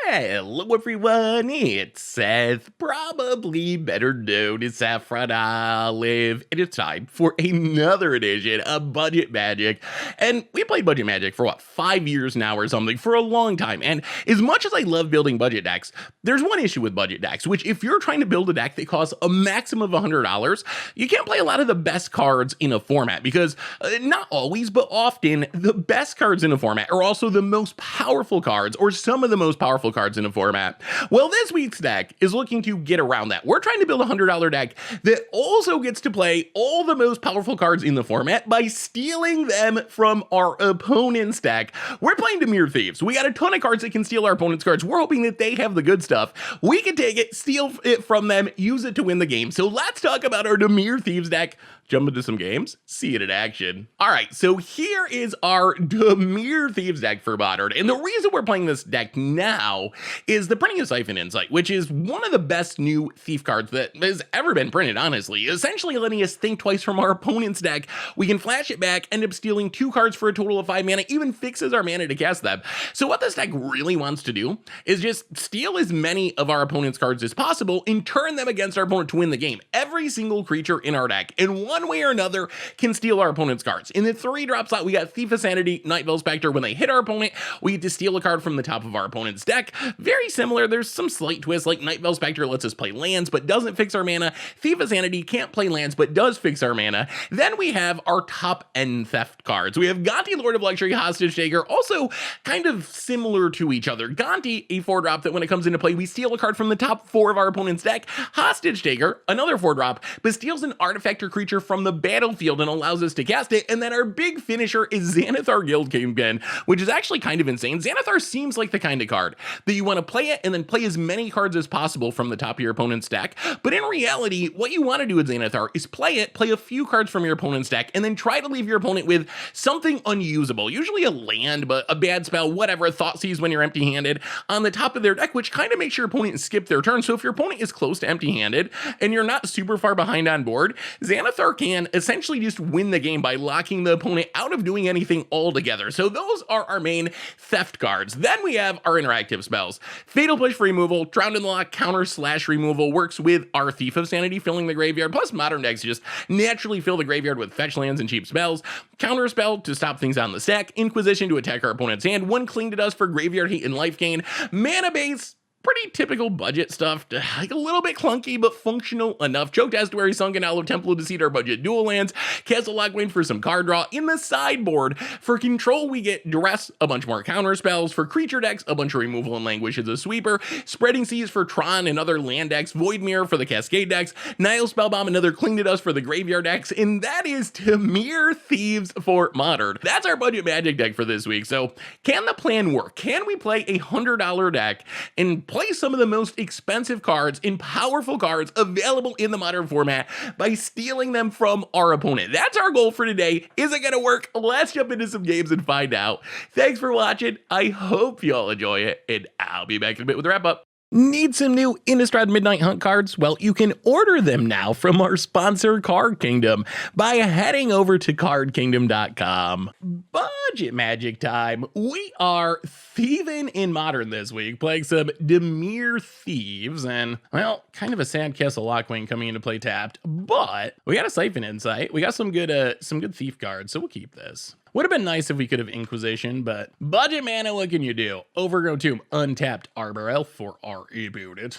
Hello everyone, it's Seth, probably better known as Saffron Olive, and it's time for another edition of Budget Magic. And we played Budget Magic for 5 years now or something, for a long time. And as much as I love building budget decks, there's one issue with budget decks, which if you're trying to build a deck that costs a maximum of $100, you can't play a lot of the best cards in a format, because not always, but often, the best cards in a format are also the most powerful cards, or some of the most powerful cards in a format. Well, this week's deck is looking to get around that. We're trying to build a $100 deck that also gets to play all the most powerful cards in the format by stealing them from our opponent's deck. We're playing Dimir Thieves. We got a ton of cards that can steal our opponent's cards. We're hoping that they have the good stuff. We can take it, steal it from them, use it to win the game. So let's talk about our Dimir Thieves deck. Jump into some games, see it in action. All right, so here is our Dimir Thieves deck for Modern. And the reason we're playing this deck now is the printing of Siphon Insight, which is one of the best new Thief cards that has ever been printed, honestly. Essentially letting us think twice from our opponent's deck. We can flash it back, end up stealing 2 cards for a total of 5 mana, even fixes our mana to cast them. So what this deck really wants to do is just steal as many of our opponent's cards as possible and turn them against our opponent to win the game. Every single creature in our deck, in one way or another, can steal our opponent's cards. In the 3-drop slot, we got Thief of Sanity, Night Veil Spectre. When they hit our opponent, we get to steal a card from the top of our opponent's deck. Very similar. There's some slight twists, like Night Veil Spectre lets us play lands, but doesn't fix our mana. Thief of Sanity can't play lands, but does fix our mana. Then we have our top-end theft cards. We have Gonti, Lord of Luxury, Hostage Taker, also kind of similar to each other. Gonti, a 4-drop that when it comes into play, we steal a card from the top 4 of our opponent's deck. Hostage Taker, another 4-drop, but steals an artifact or creature from the battlefield and allows us to cast it. And then our big finisher is Xanathar Guild Kingpin, which is actually kind of insane. Xanathar seems like the kind of card that you want to play it and then play as many cards as possible from the top of your opponent's deck. But in reality, what you want to do with Xanathar is play a few cards from your opponent's deck, and then try to leave your opponent with something unusable, usually a land, but a bad spell, whatever, Thoughtseize when you're empty-handed, on the top of their deck, which kind of makes your opponent skip their turn. So if your opponent is close to empty-handed and you're not super far behind on board, Xanathar can essentially just win the game by locking the opponent out of doing anything altogether. So those are our main theft cards. Then we have our interactive spells. Fatal Push for removal, Drowned in the Loch, counter/removal, works with our Thief of Sanity, filling the graveyard, plus modern decks just naturally fill the graveyard with fetch lands and cheap spells. Counter spell to stop things on the stack, Inquisition to attack our opponent's hand, 1 Cling to Dust for graveyard hate and life gain, mana base, pretty typical budget stuff, like a little bit clunky, but functional enough. Choked Estuary, Sunken Hollow, Temple of Deceit, our budget dual lands. Castle Lockwind for some card draw. In the sideboard, for control, we get Duress, a bunch more counter spells. For creature decks, a bunch of removal and languish as a sweeper. Spreading Seas for Tron and other land decks. Void Mirror for the Cascade decks. Nile Spellbomb, another Cling to Dust for the graveyard decks. And that is Dimir Thieves for Modern. That's our budget Magic deck for this week. So can the plan work? Can we play a $100 deck and play some of the most expensive cards and powerful cards available in the Modern format by stealing them from our opponent? That's our goal for today. Is it gonna work? Let's jump into some games and find out. Thanks for watching. I hope you all enjoy it, and I'll be back in a bit with a wrap-up. Need some new Innistrad Midnight Hunt cards? Well, you can order them now from our sponsor, Card Kingdom, by heading over to cardkingdom.com. Budget Magic time. We are thieving in Modern this week, playing some Dimir Thieves, and, well, kind of a sad Castle Lockwind coming into play tapped, but we got a Siphon Insight. We got some good Thief cards, so we'll keep this. Would have been nice if we could have Inquisition, but budget mana, what can you do? Overgrown Tomb, untapped Arbor Elf for RE booted.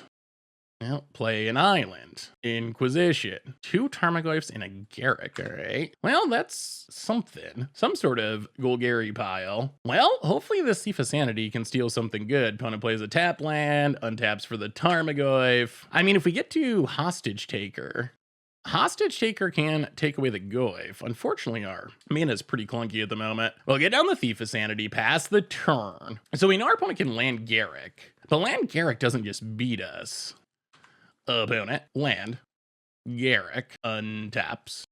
Well, play an island. Inquisition. 2 Tarmogoyfs and a Garruk, alright. Well, that's something. Some sort of Golgari pile. Well, hopefully this Thief of Sanity can steal something good. Opponent plays a tap land, untaps for the Tarmogoyf. I mean, if we get to Hostage Taker, Hostage Taker can take away the Goyf. Unfortunately, our mana is pretty clunky at the moment. We'll get down the Thief of Sanity, pass the turn. So we know our opponent can land Garruk, but land Garruk doesn't just beat us. Opponent, land, Garruk, untaps,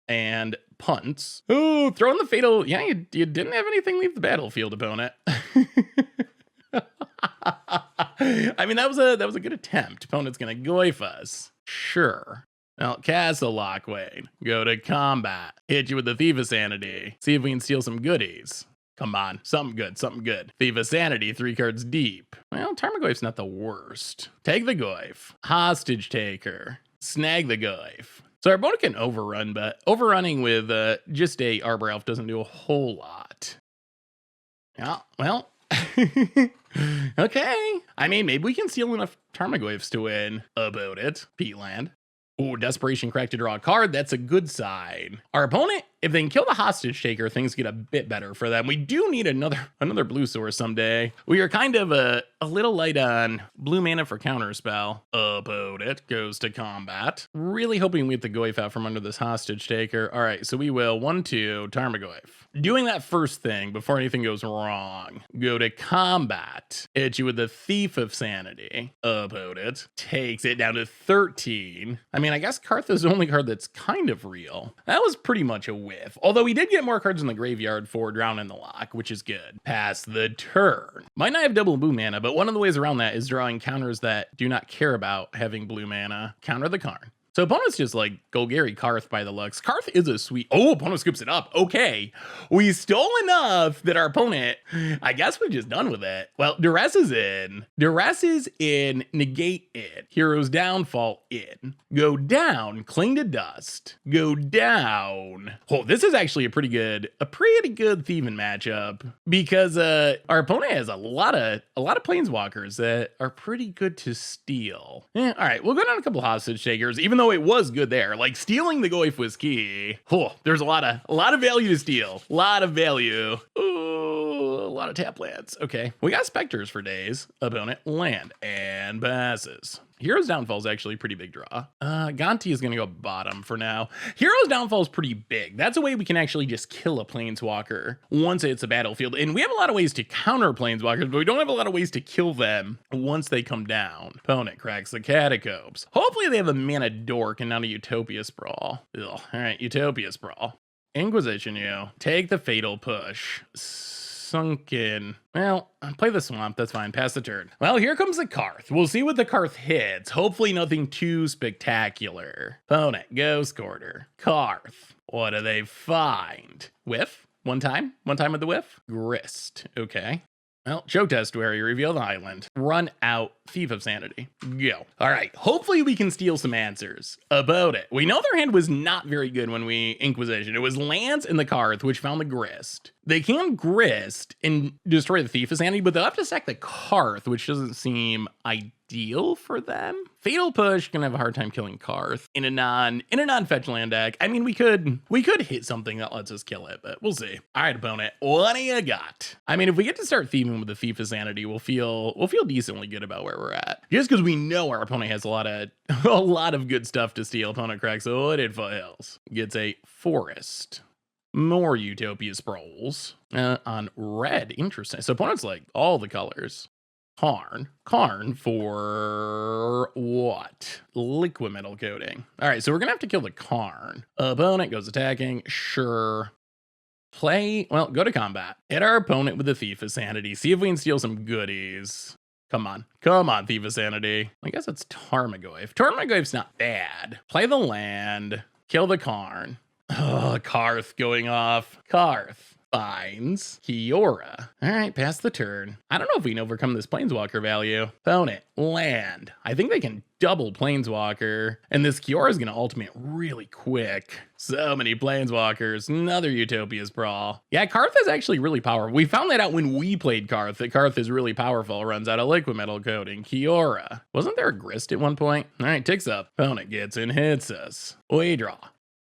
and punts. Oh, throwing the fatal. Yeah, you didn't have anything leave the battlefield, opponent. I mean, that was a good attempt. Opponent's gonna Goyf us. Sure. Well, Castle Lockwind, go to combat, hit you with the Thief of Sanity, see if we can steal some goodies. Come on, something good, something good. Thief of Sanity, 3 cards deep. Well, Tarmogoyf's not the worst. Take the Goyf. Hostage Taker. Snag the Goyf. So our opponent can overrun, but overrunning with just a Arbor Elf doesn't do a whole lot. Yeah, well, okay. I mean, maybe we can steal enough Tarmogoyfs to win. About it. Peatland. Ooh, Desperation Crack to draw a card. That's a good sign. Our opponent, if they can kill the Hostage Taker, things get a bit better for them. We do need another blue source someday. We are kind of a little light on blue mana for counterspell. About it. Goes to combat. Really hoping we get the Goyf out from under this Hostage Taker. All right, so we will 1-2 Tarmogoyf. Doing that first thing before anything goes wrong. Go to combat. Hit you with the Thief of Sanity. About it. Takes it down to 13. I mean, I guess Karth is the only card that's kind of real. That was pretty much a whiff. Although we did get more cards in the graveyard for Drown in the Lock, which is good. Pass the turn. Might not have double blue mana, but one of the ways around that is drawing counters that do not care about having blue mana. Counter the Karn. So opponent's just like Golgari Karth by the looks. Karth is a sweet... Oh, opponent scoops it up. Okay. We stole enough that our opponent... I guess we're just done with it. Well, Duress is in. Duress is in. Negate it. Hero's Downfall in. Go down. Cling to Dust. Go down. Oh, this is actually a pretty good thieving matchup because our opponent has a lot of planeswalkers that are pretty good to steal. All right, we'll go down a couple hostage takers, even though it was good there. Like, stealing the Goyf was key. Oh, there's a lot of value to steal. A lot of value. Ooh, a lot of tap lands. Okay, we got Specters for days. Opponent land and passes. Hero's Downfall is actually a pretty big draw. Gonti is going to go bottom for now. Hero's Downfall is pretty big. That's a way we can actually just kill a Planeswalker once it's a battlefield. And we have a lot of ways to counter Planeswalkers, but we don't have a lot of ways to kill them once they come down. Opponent cracks the Catacombs. Hopefully they have a mana dork and not a Utopia Sprawl. Ugh. All right, Utopia Sprawl. Inquisition you. Take the Fatal Push. Sunken. Well, play the Swamp. That's fine. Pass the turn. Well, here comes the Karth. We'll see what the Karth hits. Hopefully nothing too spectacular. Opponent, Ghost Quarter. Karth. What do they find? Whiff? One time with the whiff? Grist. Okay. Well, Choke Testuary, reveal the island. Run out Thief of Sanity. Go. All right, hopefully we can steal some answers about it. We know their hand was not very good when we Inquisition. It was lands and the Karth, which found the Grist. They can Grist and destroy the Thief of Sanity, but they'll have to sack the Karth, which doesn't seem ideal for them. Fatal Push gonna have a hard time killing Karth in a non-fetch land deck. I mean, we could hit something that lets us kill it, but we'll see. All right, opponent, what do you got? I mean, if we get to start thieving with the Thief of Sanity, we'll feel decently good about where we're at. Just because we know our opponent has a lot of good stuff to steal. Opponent cracks a Hooded Foothills. Gets a Forest. More Utopia Sprawls on red. Interesting. So opponent's like all the colors. Karn for what? Liquid Metal Coating. All right, so we're gonna have to kill the Karn. Opponent goes attacking. Sure. Well, go to combat. Hit our opponent with the Thief of Sanity. See if we can steal some goodies. Come on, Thief of Sanity. I guess it's Tarmogoyf. Tarmogoyf's not bad. Play the land. Kill the Karn. Oh, Karth going off. Karth finds Kiora. All right, pass the turn. I don't know if we can overcome this Planeswalker value. Opponent, land. I think they can double Planeswalker. And this Kiora is going to ultimate really quick. So many Planeswalkers. Another Utopia Sprawl. Yeah, Karth is actually really powerful. We found that out when we played Karth, that Karth is really powerful. Runs out of Liquid Metal Coating. Kiora. Wasn't there a Grist at one point? All right, ticks up. Opponent gets in, hits us. We draw.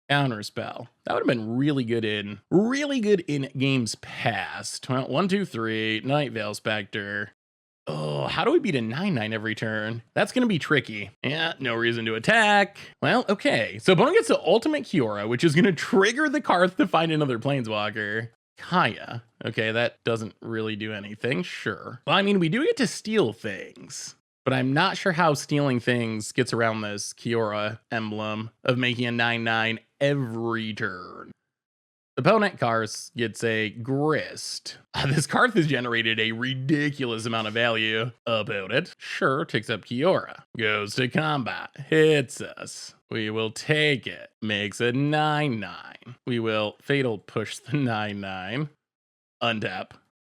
Counterspell. That would have been really good in games past. Well, 1, 2, 3. Night Veil Spectre. Oh, how do we beat a 9/9 every turn? That's going to be tricky. Yeah, no reason to attack. Well, okay. So opponent gets the ultimate Kiora, which is going to trigger the Karth to find another Planeswalker. Kaya. Okay, that doesn't really do anything. Sure. Well, I mean, we do get to steal things. But I'm not sure how stealing things gets around this Kiora emblem of making a 9/9 every turn. The opponent Karth gets a Grist. This Karth has generated a ridiculous amount of value about it. Sure, takes up Kiora. Goes to combat. Hits us. We will take it. Makes a 9/9. We will Fatal Push the 9/9. untap.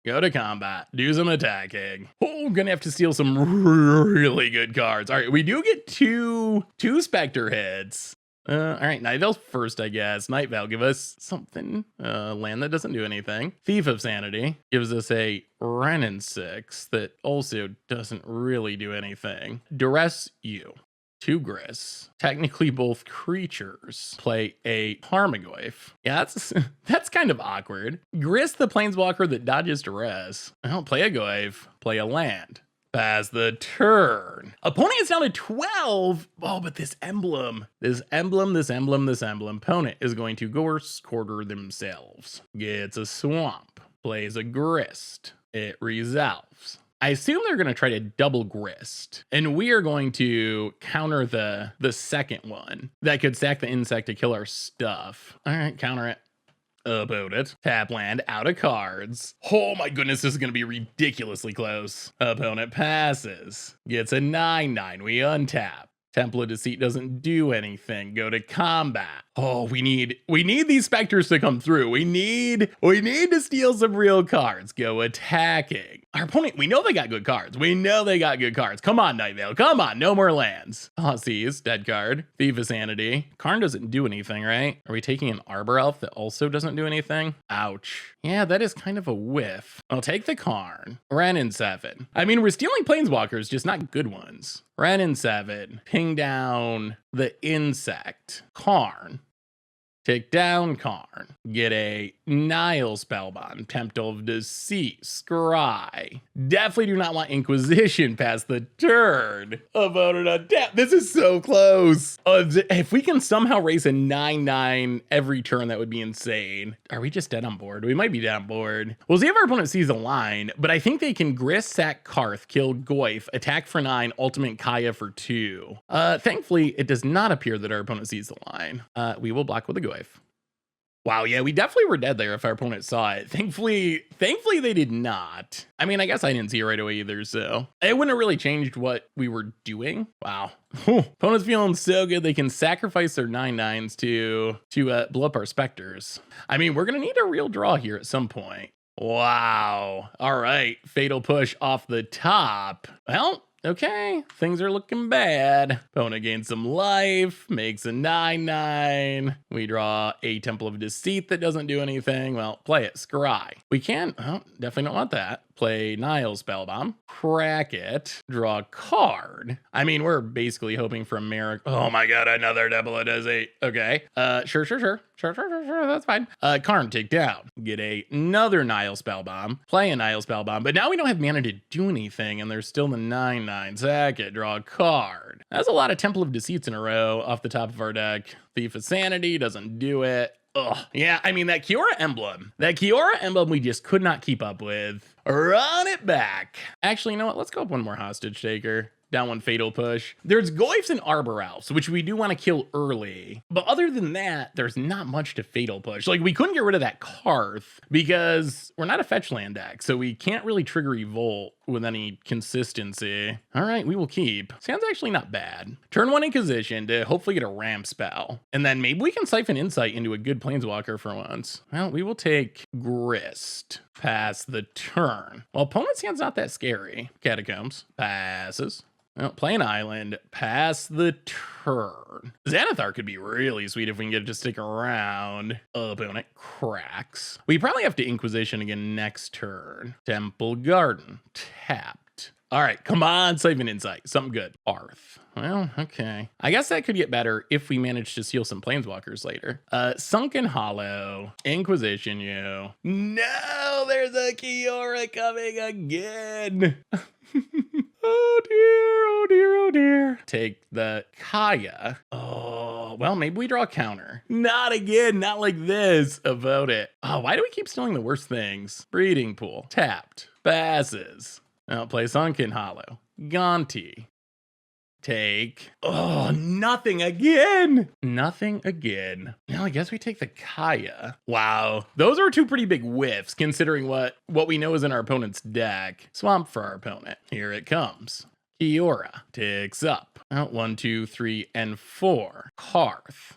Go to combat, do some attacking. Oh, gonna have to steal some really good cards. All right, we do get two Spectre hits. All right, Night Vale's first, I guess. Night Vale, give us something. Land that doesn't do anything. Thief of Sanity gives us a Renin 6 that also doesn't really do anything. Duress you. 2 Gris. Technically both creatures. Play a Tarmogoyf. Yeah, that's kind of awkward. Gris, the planeswalker that dodges Duress. Well, play a Goyf. Play a land. Pass the turn. Opponent is down to 12. Oh, but this emblem. Opponent is going to Gorse Quarter themselves. Gets a swamp. Plays a Grist. It resolves. I assume they're going to try to double Grist, and we are going to counter the second one that could sack the insect to kill our stuff. All right, counter it. Opponent. Tap land, out of cards. Oh my goodness, this is going to be ridiculously close. Opponent passes. Gets a 9/9. We untap. Temple of Deceit doesn't do anything. Go to combat. Oh, we need these specters to come through. We need to steal some real cards. Go attacking. Our opponent, we know they got good cards. Come on, Night Vale. Come on, no more lands. Seize, dead card. Thief of Sanity. Karn doesn't do anything, right? Are we taking an Arbor Elf that also doesn't do anything? Ouch. Yeah, that is kind of a whiff. I'll take the Karn. Renin 7. I mean, we're stealing planeswalkers, just not good ones. Renin 7. Ping down the insect. Karn. Take down Karn. Get a Nile Spellbond. Temple of Deceit. Scry. Definitely do not want Inquisition past the turn. Voted on tap. This is so close. If we can somehow raise a 9/9 every turn, that would be insane. Are we just dead on board? We might be dead on board. We'll see if our opponent sees a line, but I think they can Grist, sack Karth, kill Goyf, attack for 9, ultimate Kaya for 2. Thankfully, it does not appear that our opponent sees the line. We will block with a Goyf. Wow, yeah, we definitely were dead there if our opponent saw it. Thankfully they did not. I mean, I guess I didn't see it right away either, so it wouldn't have really changed what we were doing. Wow. Opponent's feeling so good they can sacrifice their 9/9s to blow up our specters. I mean, we're gonna need a real draw here at some point. Wow. All right, fatal push off the top. Well, okay, things are looking bad. Opponent gains some life, makes a 9/9. We draw a Temple of Deceit that doesn't do anything. Well, play it, Scry. We can, definitely don't want that. Play Nile Spellbomb, crack it, draw a card. I mean, we're basically hoping for a miracle. Oh my god, another Temple of Deceit. Okay, sure, that's fine. Karn, take down. Get another Nile Spellbomb, play a Nile Spellbomb, but now we don't have mana to do anything, and there's still the 9/9. Sack it, draw a card. That's a lot of Temple of Deceits in a row off the top of our deck. Thief of Sanity doesn't do it. Ugh. Yeah, I mean, that Kiora emblem we just could not keep up with. Run it back. Actually, you know what? Let's go up one more hostage taker. Down one fatal push. There's Goyfs and Arbor Elves, which we do want to kill early. But other than that, there's not much to fatal push. Like, we couldn't get rid of that Karth because we're not a fetch land deck, so we can't really trigger Evolt with any consistency. All right, we will keep. Sounds actually not bad. Turn 1 Inquisition to hopefully get a ramp spell. And then maybe we can siphon Insight into a good planeswalker for once. Well, we will take Grist. Pass the turn. Well, opponent's hand's not that scary. Catacombs. Passes. Well, play an island, pass the turn. Xanathar could be really sweet if we can get it to stick around. Opponent cracks. We probably have to Inquisition again next turn. Temple Garden, tapped. All right, come on, Siphon Insight, something good. Arth. Well, okay. I guess that could get better if we manage to steal some planeswalkers later. Sunken Hollow, Inquisition you. No, there's a Kiora coming again. Oh dear. Take the Kaya. Oh, well, maybe we draw a counter. Not again, not like this. Vote it. Oh, why do we keep stealing the worst things? Breeding Pool. Tapped. Passes. I'll play Sunken Hollow. Gonti. Take. Oh, nothing again. Nothing again. Now I guess we take the Kaya. Wow. Those are 2 pretty big whiffs considering what we know is in our opponent's deck. Swamp for our opponent. Here it comes. Kiora ticks up. 1, 2, 3, and 4. Karth.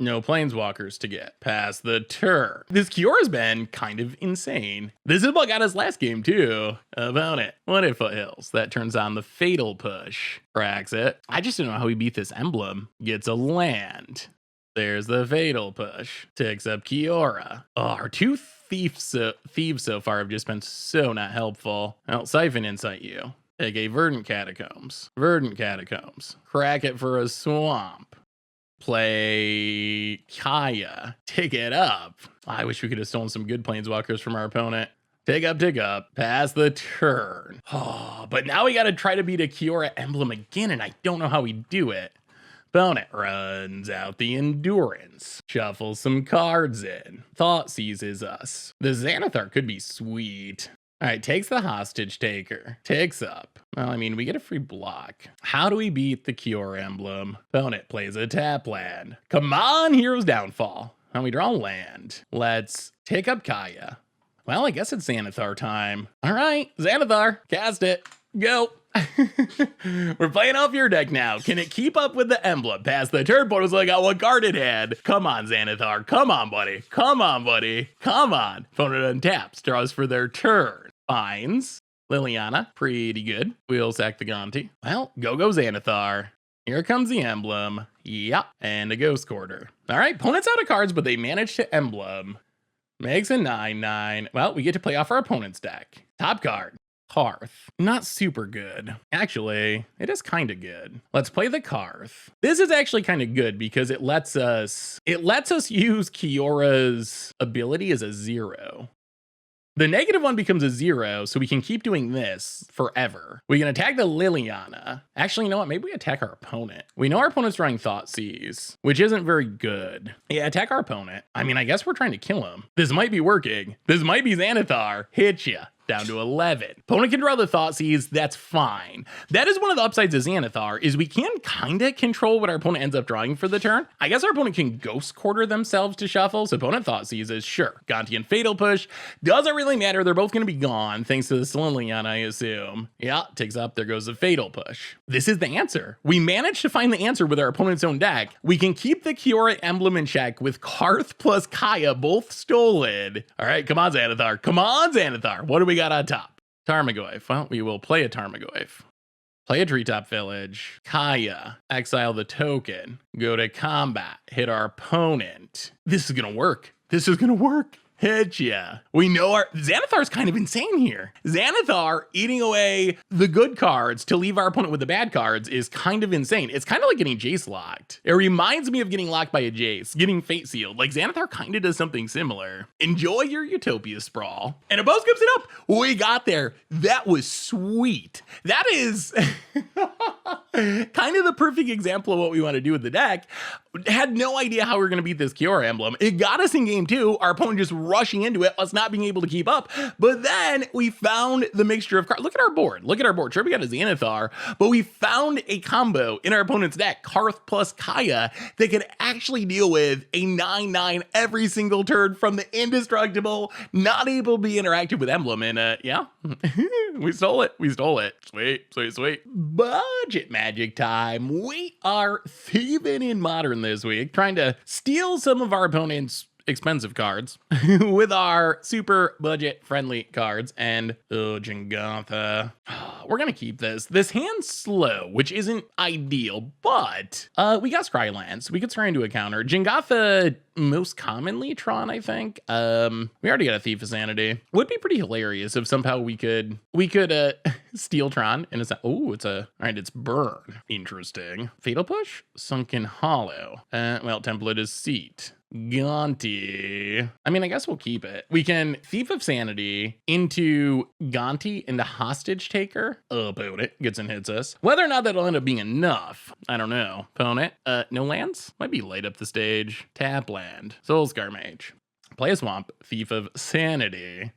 No Planeswalkers to get past the turn. This Kiora's been kind of insane. This is what got us last game too. About it. What if Foothills? That turns on the Fatal Push. Cracks it. I just don't know how he beat this emblem. Gets a land. There's the Fatal Push. Takes up Kiora. Oh, our two thieves so far have just been so not helpful. Well, Siphon Insight you. Take a Verdant Catacombs. Verdant Catacombs. Crack it for a swamp. Play Kaya. Take it up. I wish we could have stolen some good Planeswalkers from our opponent. Take up, pass the turn. Oh, but now we gotta try to beat a Kiora emblem again, and I don't know how we do it. Opponent runs out the Endurance. Shuffles some cards in. Thought seizes us. The Xanathar could be sweet. All right, takes the Hostage Taker. Takes up. Well, I mean, we get a free block. How do we beat the Kiora emblem? Opponent plays a tap land. Come on, Hero's Downfall. And we draw land. Let's take up Kaya. Well, I guess it's Xanathar time. All right, Xanathar, cast it. Go. We're playing off your deck now. Can it keep up with the emblem? Past the turn portal, so I got what card it had. Come on, Xanathar. Come on, buddy. Come on, buddy. Come on. Opponent untaps, draws for their turn. Finds Liliana. Pretty good. We'll sack the Gonti. Well, go Xanathar. Here comes the emblem. Yep. And a Ghost Quarter. All right, opponent's out of cards, but they managed to emblem. Makes a 9/9. Well, we get to play off our opponent's deck. Top card. Karth. Not super good. Actually, it is kind of good. Let's play the Karth. This is actually kind of good because it lets us use Kiora's ability as a 0. The negative one becomes a 0, so we can keep doing this forever. We can attack the Liliana. Actually, you know what? Maybe we attack our opponent. We know our opponent's drawing Thoughtseize, which isn't very good. Yeah, attack our opponent. I mean, I guess we're trying to kill him. This might be working. This might be Xanathar. Hit ya. Down to 11. Opponent can draw the Thoughtseize, that's fine. That is one of the upsides of Xanathar, is we can kind of control what our opponent ends up drawing for the turn. I guess our opponent can Ghost Quarter themselves to shuffle, so opponent Thoughtseizes, sure. Gonti and Fatal Push, doesn't really matter, they're both gonna be gone, thanks to the Liliana, I assume. Yeah, takes up, there goes the Fatal Push. This is the answer. We managed to find the answer with our opponent's own deck. We can keep the Kiora emblem in check with Karth plus Kaya both stolen. All right, come on, Xanathar. Come on, Xanathar. What do we got on top? Tarmogoyf. Well, we will play a Tarmogoyf. Play a Treetop Village. Kaya. Exile the token. Go to combat. Hit our opponent. This is gonna work. This is gonna work. Hit ya. We know our Xanathar's kind of insane here. Xanathar eating away the good cards to leave our opponent with the bad cards is kind of insane. It's kind of like getting Jace locked. It reminds me of getting locked by a Jace, getting Fate Sealed. Like Xanathar kind of does something similar. Enjoy your Utopia Sprawl. And a bow skips it up. We got there. That was sweet. That is kind of the perfect example of what we want to do with the deck. Had no idea how we were going to beat this Kiora emblem. It got us in game 2. Our opponent just rushing into it, us not being able to keep up. But then we found the mixture of cards. Look at our board. Look at our board. Sure, we got a Xanathar, but we found a combo in our opponent's deck, Karth plus Kaya, that could actually deal with a 9/9 every single turn from the indestructible, not able to be interactive with emblem. And yeah, we stole it. We stole it. Sweet, sweet, sweet. Budget magic time. We are thieving in Modern this week, trying to steal some of our opponent's expensive cards with our super budget friendly cards. And Jingotha, we're gonna keep this hand's slow, which isn't ideal, but we got Scrylands, we could scry into a counter. Jingotha, most commonly Tron, I think. We already got a Thief of Sanity. Would be pretty hilarious if somehow we could steal Tron and it's it's burn. Interesting. Fatal Push, Sunken Hollow. Well, Template is Seat. Gonti. I mean, I guess we'll keep it. We can Thief of Sanity into Gonti into Hostage Taker. Opponent gets and hits us. Whether or not that'll end up being enough, I don't know. Opponent, no lands? Might be light up the stage. Tap land. Soulscar Mage. Play a Swamp. Thief of Sanity.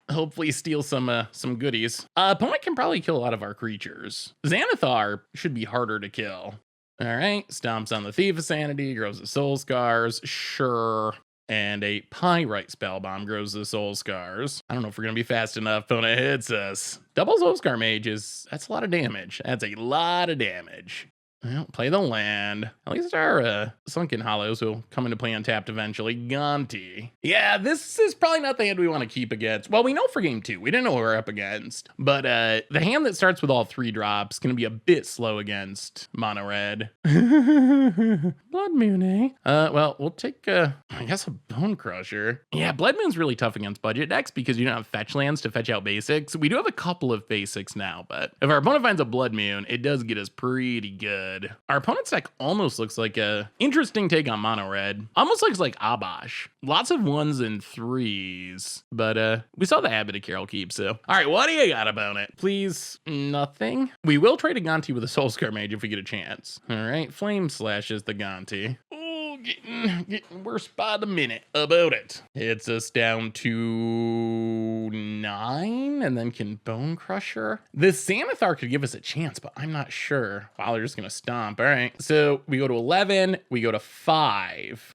Hopefully steal some goodies. Opponent can probably kill a lot of our creatures. Xanathar should be harder to kill. All right, stomps on the Thief of Sanity, grows the Soul Scars, sure. And a Pyrite Spellbomb grows the Soul Scars. I don't know if we're gonna be fast enough. Opponent hits us. Double Soul Scar Mage that's a lot of damage. That's a lot of damage. Well, play the land. At least our Sunken Hollows will come into play untapped eventually. Gonti. Yeah, this is probably not the hand we want to keep against. Well, we know for game 2. We didn't know what we're up against. But the hand that starts with all 3 drops is going to be a bit slow against mono red. Blood Moon, eh? Well, we'll take, I guess, a Bone Crusher. Yeah, Blood Moon's really tough against budget decks because you don't have fetch lands to fetch out basics. We do have a couple of basics now, but if our opponent finds a Blood Moon, it does get us pretty good. Our opponent's deck almost looks like a interesting take on mono red. Almost looks like Abash. Lots of 1s and 3s, but we saw the Abbot of Carol Keep, so. All right, what do you got about it? Please, nothing. We will trade a Gonti with a Soulscar Mage if we get a chance. All right, Flame Slashes the Gonti. Oh, getting worse by the minute about it. Hits us down to 9 and then can Bone Crusher. This Xanathar could give us a chance, but I'm not sure. Wow, they're just gonna stomp. All right, so we go to 11, we go to 5.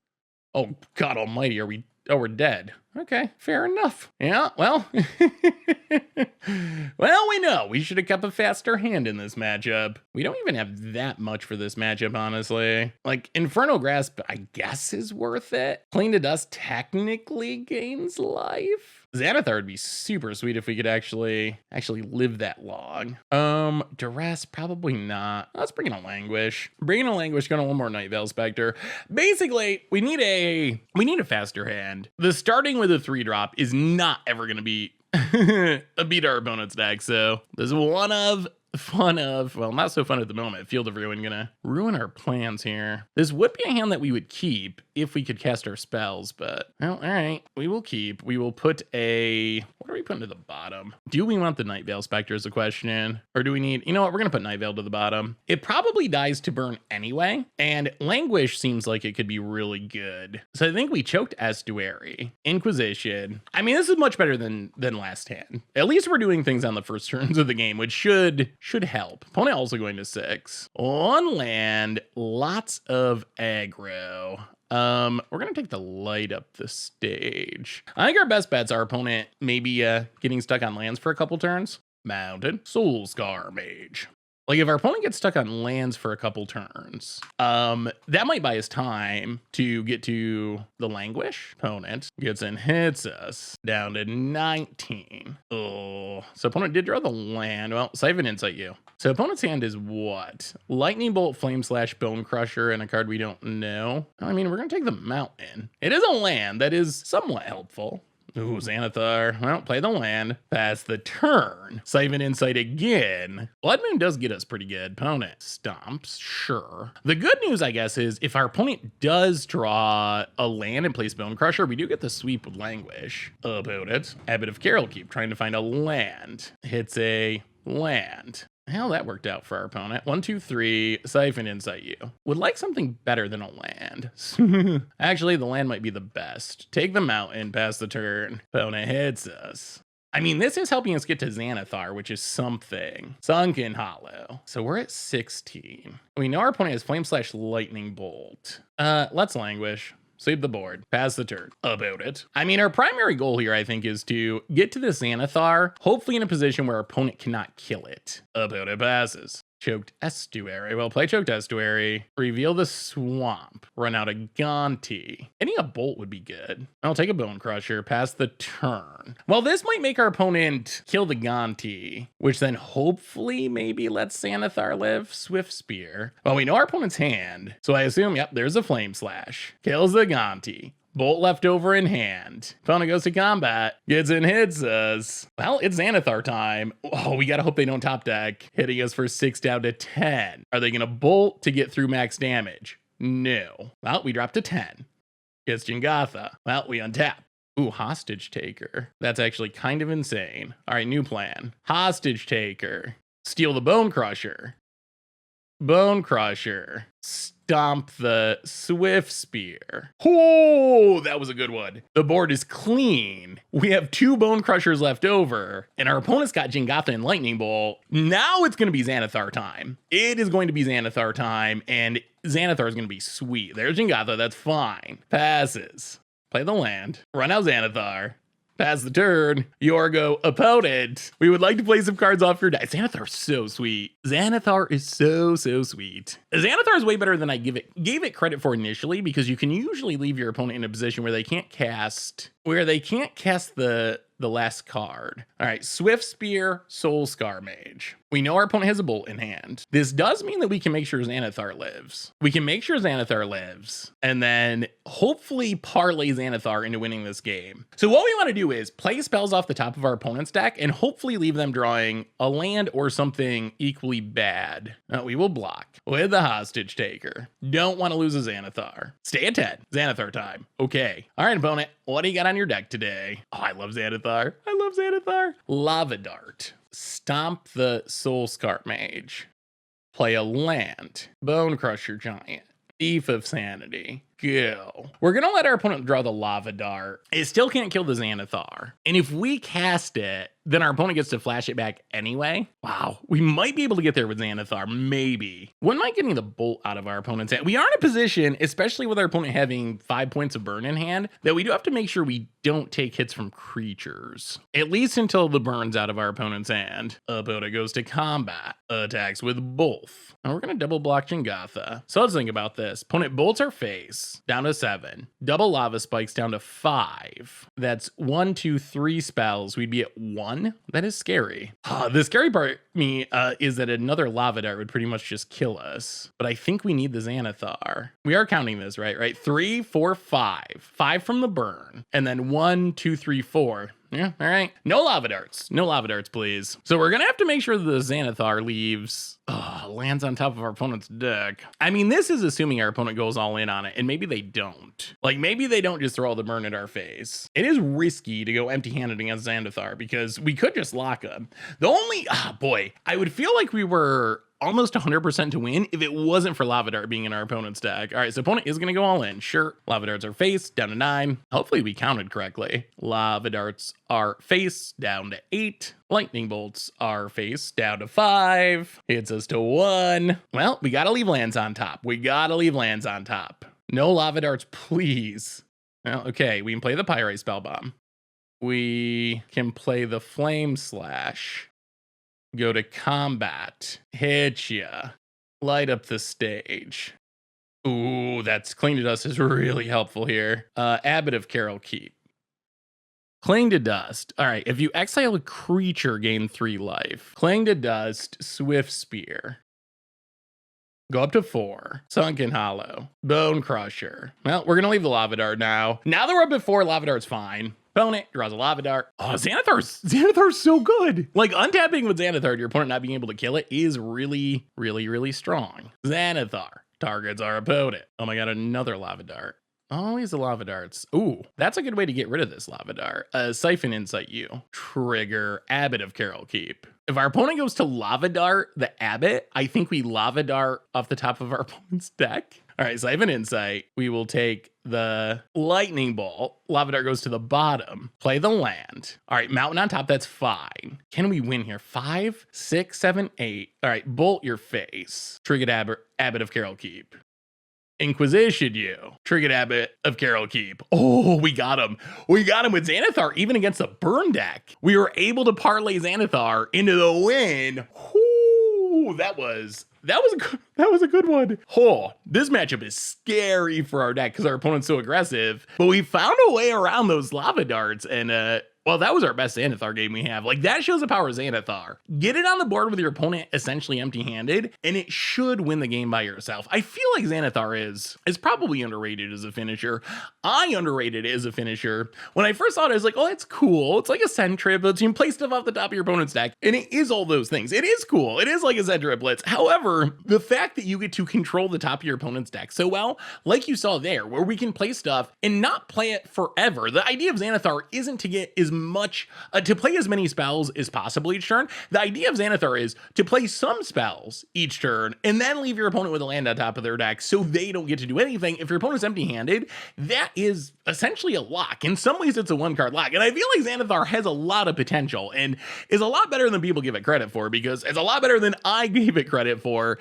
Oh, God almighty, are we? Oh, we're dead. Okay, fair enough. Yeah, well, well, we know we should have kept a faster hand in this matchup. We don't even have that much for this matchup, honestly. Like, Infernal Grasp, I guess, is worth it. Clean to Dust technically gains life. Xanathar would be super sweet if we could actually live that long. Duress, probably not. Let's bring in a Languish. Bring in a Languish, go to one more Night Veil Spectre. Basically, we need a faster hand. The starting with a 3-drop is not ever gonna be beat our opponent's deck. So there's fun of, well, not so fun at the moment. Field of Ruin gonna ruin our plans here. This would be a hand that we would keep if we could cast our spells, but, well, all right, we will keep. We will put a, what are we putting to the bottom? Do we want the Night Veil Spectre is the question, or do we need, you know what, we're gonna put Night Veil to the bottom. It probably dies to burn anyway, and Languish seems like it could be really good. So I think we choked Estuary, Inquisition. I mean, this is much better than last hand. At least we're doing things on the first turns of the game, which should help. Opponent also going to 6. On land, lots of aggro. We're gonna take the light up the stage. I think our best bet's our opponent maybe getting stuck on lands for a couple turns. Mounted Soulscar Mage. Like, if our opponent gets stuck on lands for a couple turns, that might buy us time to get to the Languish. Opponent gets in, hits us down to 19. Oh, so opponent did draw the land. Well, Siphon Insight you. So opponent's hand is what? Lightning Bolt, Flame Slash, Bone Crusher, and a card we don't know. I mean, we're gonna take the Mountain. It is a land that is somewhat helpful. Ooh, Xanathar. Well, play the land. Pass the turn. Siphon Insight again. Blood Moon does get us pretty good. Opponent stomps, sure. The good news, I guess, is if our opponent does draw a land and plays Bone Crusher, we do get the sweep with Languish. About it. Abbot of Carol Keep, trying to find a land. Hits a land. Hell, that worked out for our opponent. 1, 2, 3, Siphon Insight you. Would like something better than a land. Actually, the land might be the best. Take the Mountain, pass the turn. Opponent hits us. I mean, this is helping us get to Xanathar, which is something. Sunken Hollow. So we're at 16. We know our opponent has Flame Slash Lightning Bolt. Let's Languish. Sweep the board, pass the turn. About it. I mean, our primary goal here, I think, is to get to this Xanathar, hopefully in a position where our opponent cannot kill it. About it passes. Choked Estuary. Well, play Choked Estuary. Reveal the Swamp. Run out a Gonti. Getting a Bolt would be good. I'll take a Bone Crusher. Pass the turn. Well, this might make our opponent kill the Gonti, which then hopefully maybe lets Xanathar live. Swift Spear. Well, we know our opponent's hand, so I assume, yep, there's a Flame Slash. Kills the Gonti. Bolt left over in hand. Opponent goes to combat. Gets in, hits us. Well, it's Xanathar time. Oh, we gotta hope they don't top deck. Hitting us for 6 down to 10. Are they gonna bolt to get through max damage? No. Well, we drop to 10. Gets Jingatha. Well, we untap. Ooh, Hostage Taker. That's actually kind of insane. All right, new plan. Hostage Taker. Steal the Bone Crusher. Bone Crusher. Stomp the Swift Spear. Oh, that was a good one. The board is clean. We have 2 Bone Crushers left over, and our opponent's got Jingatha and Lightning Bolt. Now it's going to be Xanathar time. It is going to be Xanathar time, and Xanathar is going to be sweet. There's Jingatha, that's fine. Passes. Play the land. Run out Xanathar. Pass the turn. Yorgo, opponent. We would like to play some cards off your deck. Xanathar's so sweet. Xanathar is so sweet. Xanathar is way better than I gave it credit for initially, because you can usually leave your opponent in a position where they can't cast the last card. All right, Swift Spear, Soul Scar Mage. We know our opponent has a Bolt in hand. This does mean that we can make sure Xanathar lives. And then hopefully parlay Xanathar into winning this game. So what we want to do is play spells off the top of our opponent's deck and hopefully leave them drawing a land or something equally bad. We will block with the Hostage Taker. Don't want to lose a Xanathar. Stay at 10. Xanathar time. Okay. All right, opponent. What do you got on your deck today? Oh, I love Xanathar. Lava Dart. Stomp the Soul Scar Mage. Play a land. Bone Crusher Giant. Thief of Sanity. Go. We're going to let our opponent draw the Lava Dart. It still can't kill the Xanathar. And if we cast it, then our opponent gets to flash it back anyway. Wow. We might be able to get there with Xanathar. Maybe. Wouldn't mind getting the Bolt out of our opponent's hand. We are in a position, especially with our opponent having 5 points of burn in hand, that we do have to make sure we don't take hits from creatures. At least until the burn's out of our opponent's hand. Opponent goes to combat. Attacks with both. And we're going to double block Jingatha. So let's think about this. Opponent bolts our face. Down to 7. Double Lava Spikes down to 5. That's 1, 2, 3 spells. We'd be at 1. That is scary. The scary part me is that another Lava Dart would pretty much just kill us. But I think we need the Xanathar. We are counting this, right? 3, 4, 5. 5 from the burn. And then 1, 2, 3, 4. Yeah, all right. No Lava Darts. No Lava Darts, please. So we're going to have to make sure that the Xanathar lands on top of our opponent's deck. I mean, this is assuming our opponent goes all in on it, and maybe they don't. Like, maybe they don't just throw all the burn at our face. It is risky to go empty-handed against Xanathar, because we could just lock him. The only, I would feel like we were almost 100% to win if it wasn't for Lava Dart being in our opponent's deck. All right, so opponent is going to go all in. Sure, Lava Darts are face, down to 9. Hopefully we counted correctly. Lava Darts are face, down to 8. Lightning Bolts are face, down to 5. Hits us to 1. Well, we got to leave lands on top. No Lava Darts, please. Well, okay, we can play the Pyrite Spellbomb. We can play the Flame Slash. Go to combat. Hit ya. Light up the stage. Ooh, that's Cling to Dust is really helpful here. Abbot of Carol Keep. Cling to Dust. All right, if you exile a creature, gain 3 life. Cling to Dust, Swift Spear. Go up to 4. Sunken Hollow. Bone Crusher. Well, we're going to leave the Lava Dart now. Now that we're up at 4, Lava Dart's fine. Opponent draws a Lava Dart. Oh, Xanathar's so good. Like, untapping with Xanathar, your opponent not being able to kill it is really strong. Xanathar targets our opponent. Oh my god, another Lava Dart. Always the Lava Darts. Ooh, that's a good way to get rid of this Lava Dart. Siphon Insight you. Trigger Abbot of Carol Keep. If our opponent goes to Lava Dart, the Abbot, I think we Lava Dart off the top of our opponent's deck. All right, Siphon Insight. We will take the Lightning Bolt. Lava Dart goes to the bottom. Play the land. All right, Mountain on top, that's fine. Can we win here? 5, 6, 7, 8. All right, Bolt your face. Triggered Abbot of Carol Keep. Inquisition you. Triggered Abbot of Carol Keep. Oh, we got him. We got him with Xanathar, even against a burn deck. We were able to parlay Xanathar into the win. Whoo, that was a good one. Oh, this matchup is scary for our deck because our opponent's so aggressive. But we found a way around those Lava Darts, and well, that was our best Xanathar game we have. Like, that shows the power of Xanathar. Get it on the board with your opponent essentially empty-handed, and it should win the game by yourself. I feel like Xanathar is probably underrated as a finisher. I underrated it as a finisher. When I first saw it, I was like, oh, it's cool. It's like a Sentry, but you can play stuff off the top of your opponent's deck, and it is all those things. It is cool. It is like a Sentry Blitz. However, the fact that you get to control the top of your opponent's deck so well, like you saw there, where we can play stuff and not play it forever. The idea of Xanathar isn't to get as much, to play as many spells as possible each turn. The idea of Xanathar is to play some spells each turn and then leave your opponent with a land on top of their deck so they don't get to do anything. If your opponent's empty-handed, that is essentially a lock. In some ways, it's a one-card lock. And I feel like Xanathar has a lot of potential and is a lot better than people give it credit for, because it's a lot better than I gave it credit for,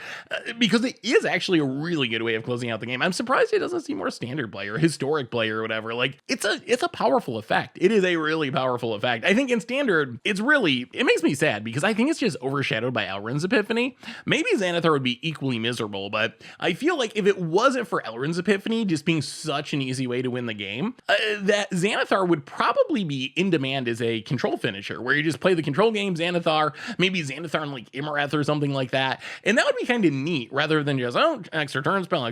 because it is actually a really good way of closing out the game. I'm surprised it doesn't see more standard play or historic play or whatever. Like, it's a powerful effect. It is a really powerful powerful effect. I think in Standard, it makes me sad because I think it's just overshadowed by Elrond's Epiphany. Maybe Xanathar would be equally miserable, but I feel like if it wasn't for Elrond's Epiphany just being such an easy way to win the game, that Xanathar would probably be in demand as a control finisher, where you just play the control game, Xanathar, maybe Xanathar and like Immarath or something like that. And that would be kind of neat rather than just, oh, extra turn spell,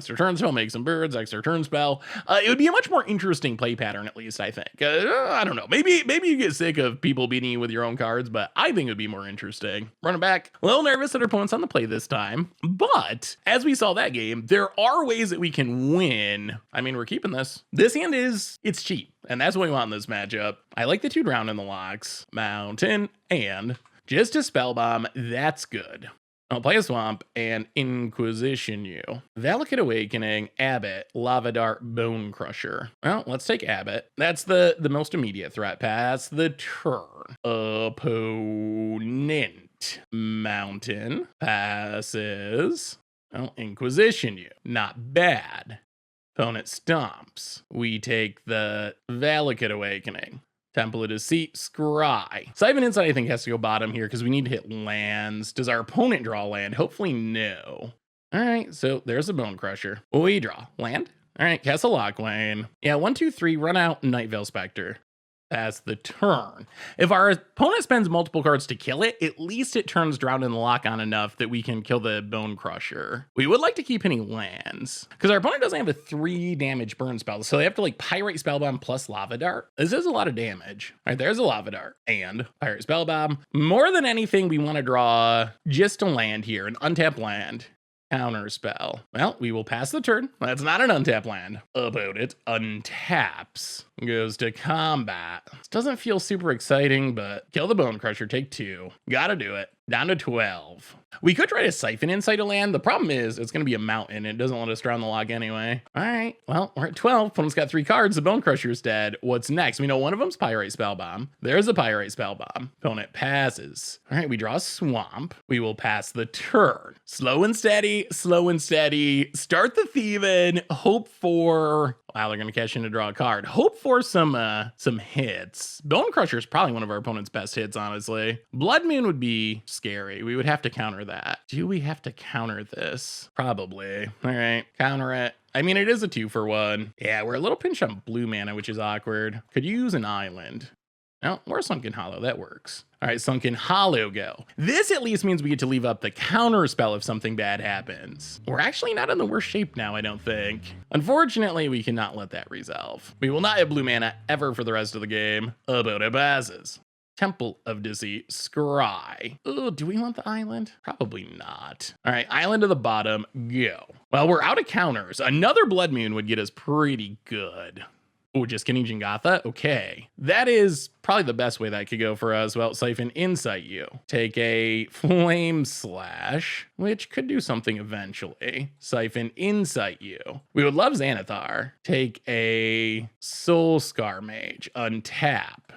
make some birds, extra turn spell. It would be a much more interesting play pattern, at least, I think. I don't know. Maybe you get sick of people beating you with your own cards, but I think it would be more interesting. Running back, a little nervous that our opponent's on the play this time, but as we saw that game, there are ways that we can win. I mean, we're keeping this. This hand it's cheap, and that's what we want in this matchup. I like the 2-drown in the locks, Mountain, and just a Spellbomb. That's good. I'll play a Swamp and Inquisition you. Valakut Awakening, Abbot, Lava Dart, Bone Crusher. Well, let's take Abbot. That's the most immediate threat. Pass the turn. Opponent. Mountain. Passes. Well, Inquisition you. Not bad. Opponent stomps. We take the Valakut Awakening. Temple of Deceit, Scry. Siphon Insight, I think, has to go bottom here because we need to hit lands. Does our opponent draw land? Hopefully, no. All right, so there's a Bone Crusher. We draw land. All right, Castle Lockwayne. Yeah, 1, 2, 3, run out Night Veil Spectre. Pass the turn. If our opponent spends multiple cards to kill it, at least it turns Drown in the Lock on enough that we can kill the Bone Crusher. We would like to keep hitting lands because our opponent doesn't have a 3 damage burn spell, so they have to like Pyrite Spellbomb plus Lava Dart. This is a lot of damage. All right, there's a Lava Dart and Pyrite Spellbomb. More than anything, we want to draw just a land here, an untapped land. Counter spell. Well, we will pass the turn. That's not an untapped land. Opponent untaps. Goes to combat. This doesn't feel super exciting, but kill the Bone Crusher, take 2. Gotta do it. Down to 12. We could try to Siphon Insight a land. The problem is it's going to be a mountain. It doesn't let us Drown the Lock anyway. All right. Well, we're at 12. Opponent's got 3 cards. The Bone Crusher's dead. What's next? We know one of them's Pyrite Spellbomb. There's a Pyrite Spellbomb. Opponent passes. All right. We draw a Swamp. We will pass the turn. Slow and steady. Slow and steady. Start the Thieving. Hope for... Wow, they're going to cash in to draw a card. Hope for some hits. Bone Crusher is probably one of our opponent's best hits, honestly. Blood Moon would be scary. We would have to counter that. Do we have to counter this? Probably. All right, counter it. I mean, it is a 2-for-1. Yeah, we're a little pinch on blue mana, which is awkward. Could use an island. No, or Sunken Hollow, that works. All right, Sunken Hollow go. This at least means we get to leave up the counter spell if something bad happens. We're actually not in the worst shape now, I don't think. Unfortunately, we cannot let that resolve. We will not have blue mana ever for the rest of the game. Opponent passes. Temple of Deceit, Scry. Oh, do we want the island? Probably not. All right, island to the bottom, go. Well, we're out of counters. Another Blood Moon would get us pretty good. Oh, just kidding, Jingatha? Okay. That is probably the best way that could go for us. Well, Siphon Insight you. Take a Flame Slash, which could do something eventually. Siphon Insight you. We would love Xanathar. Take a Soul Scar Mage. Untap.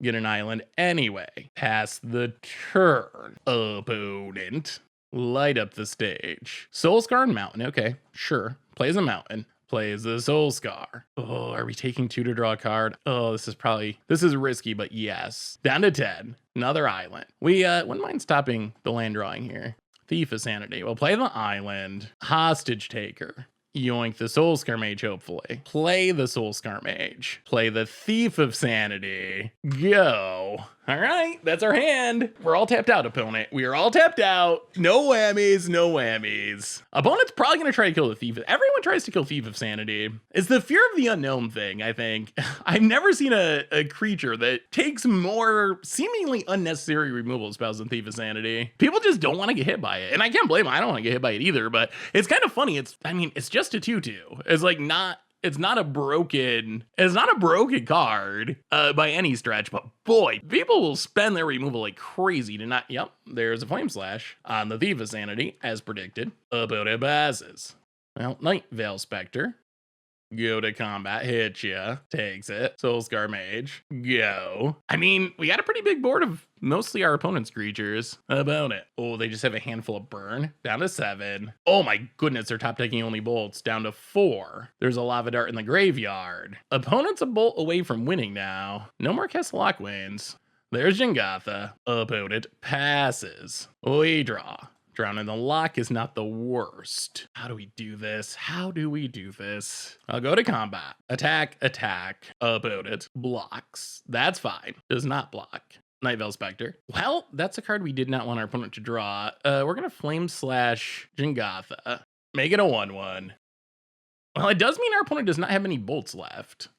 Get an island anyway. Pass the turn. Opponent. Light up the stage. Soul Scar and Mountain. Okay, sure. Plays a mountain. Plays the Soul Scar. Oh, are we taking 2 to draw a card? Oh, this is risky, but yes. Down to 10. Another island. We wouldn't mind stopping the land drawing here. Thief of Sanity. We'll play the island. Hostage Taker. Yoink the Soul Scar Mage, hopefully. Play the Soul Scar Mage. Play the Thief of Sanity. Go. All right, that's our hand. We're all tapped out, opponent. We are all tapped out. No whammies, no whammies. Opponent's probably going to try to kill the Thief. Everyone tries to kill Thief of Sanity. It's the fear of the unknown thing, I think. I've never seen a creature that takes more seemingly unnecessary removal spells than Thief of Sanity. People just don't want to get hit by it. And I can't blame them. I don't want to get hit by it either, but it's kind of funny. It's just a 2/2. It's like it's not a broken card by any stretch, but boy, people will spend their removal like crazy to not. Yep, there's a Flame Slash on the Thief of Sanity, as predicted. Opponent passes. Well, Night Veil Spectre. Go to combat, hit ya, takes it. Soulscar Mage, go. I mean, we got a pretty big board of mostly our opponent's creatures. How about it? Oh, they just have a handful of burn. Down to 7. Oh my goodness, they're top decking only bolts. Down to 4. There's a Lava Dart in the graveyard. Opponent's a bolt away from winning now. No more Castle Lockwains. There's Jengatha. Opponent passes. We draw. Drown in the Lock is not the worst. How do we do this? How do we do this? I'll go to combat. Attack, attack. Opponent blocks. That's fine. Does not block. Night Veil Spectre. Well, that's a card we did not want our opponent to draw. We're going to Flame Slash Jengatha. Make it a 1/1. Well, it does mean our opponent does not have any bolts left.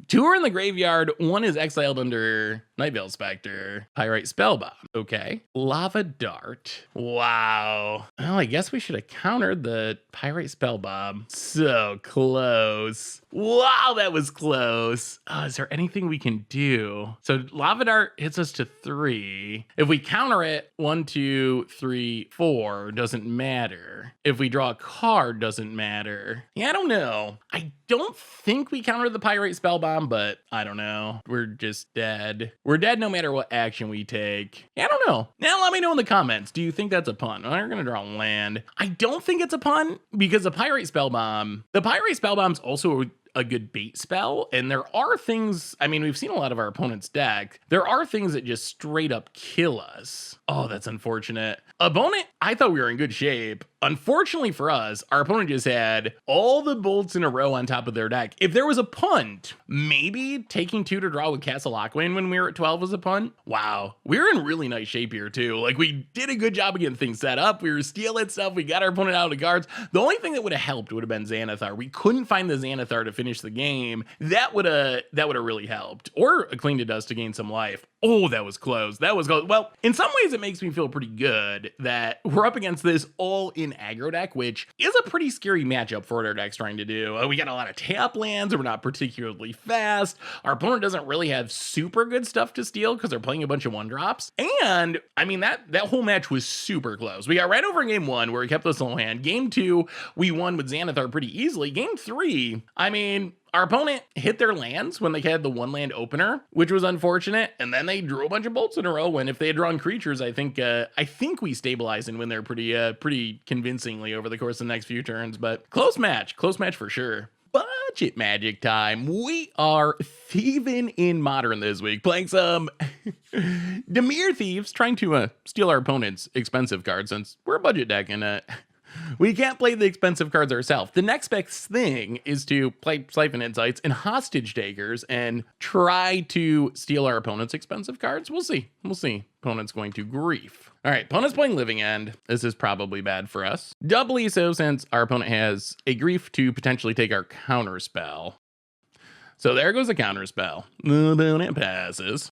2 are in the graveyard. 1 is exiled under Night Veil Spectre. Pyrite Spellbomb. Okay. Lava Dart. Wow. Well, I guess we should have countered the Pyrite Spellbomb. So close. Wow, that was close. Oh, is there anything we can do? So Lava Dart hits us to 3. If we counter it, 1, 2, 3, 4 doesn't matter. If we draw a card, doesn't matter. Yeah, I don't know. I don't think we countered the Pyrite Spellbomb, but I don't know. We're just dead. We're dead no matter what action we take. Yeah, I don't know. Now let me know in the comments. Do you think that's a pun? We're gonna draw land. I don't think it's a pun because the Pyrite Spellbomb's also a good bait spell, and there are things, I mean, we've seen a lot of our opponent's deck. There are things that just straight up kill us. Oh, that's unfortunate. Opponent, I thought we were in good shape. Unfortunately for us, our opponent just had all the bolts in a row on top of their deck. If there was a punt, maybe taking 2 to draw with Castle Lockwain when we were at 12 was a punt. Wow, we were in really nice shape here too. Like, we did a good job of getting things set up. We were stealing stuff. We got our opponent out of the cards. The only thing that would have helped would have been Xanathar. We couldn't find the Xanathar to finish the game. That would have really helped. Or a Cling to Dust to gain some life. Oh, that was close. That was close. Well, in some ways, it makes me feel pretty good that we're up against this all-in aggro deck, which is a pretty scary matchup for what our deck's trying to do. We got a lot of tap lands, and we're not particularly fast. Our opponent doesn't really have super good stuff to steal because they're playing a bunch of 1-drops. And, I mean, that whole match was super close. We got right over in game 1, where we kept this little hand. Game 2, we won with Xanathar pretty easily. Game 3, I mean, our opponent hit their lands when they had the 1-land opener, which was unfortunate, and then they drew a bunch of bolts in a row. When if they had drawn creatures, I think we stabilized and win there pretty convincingly over the course of the next few turns. But close match for sure. Budget Magic time. We are thieving in Modern this week, playing some Dimir Thieves, trying to steal our opponent's expensive cards since we're a budget deck and we can't play the expensive cards ourselves. The next best thing is to play Siphon Insights and Hostage Takers and try to steal our opponent's expensive cards. We'll see. Opponent's going to grief. All right, opponent's playing Living End. This is probably bad for us. Doubly so since our opponent has a grief to potentially take our counter spell. So there goes the counter spell. The opponent passes.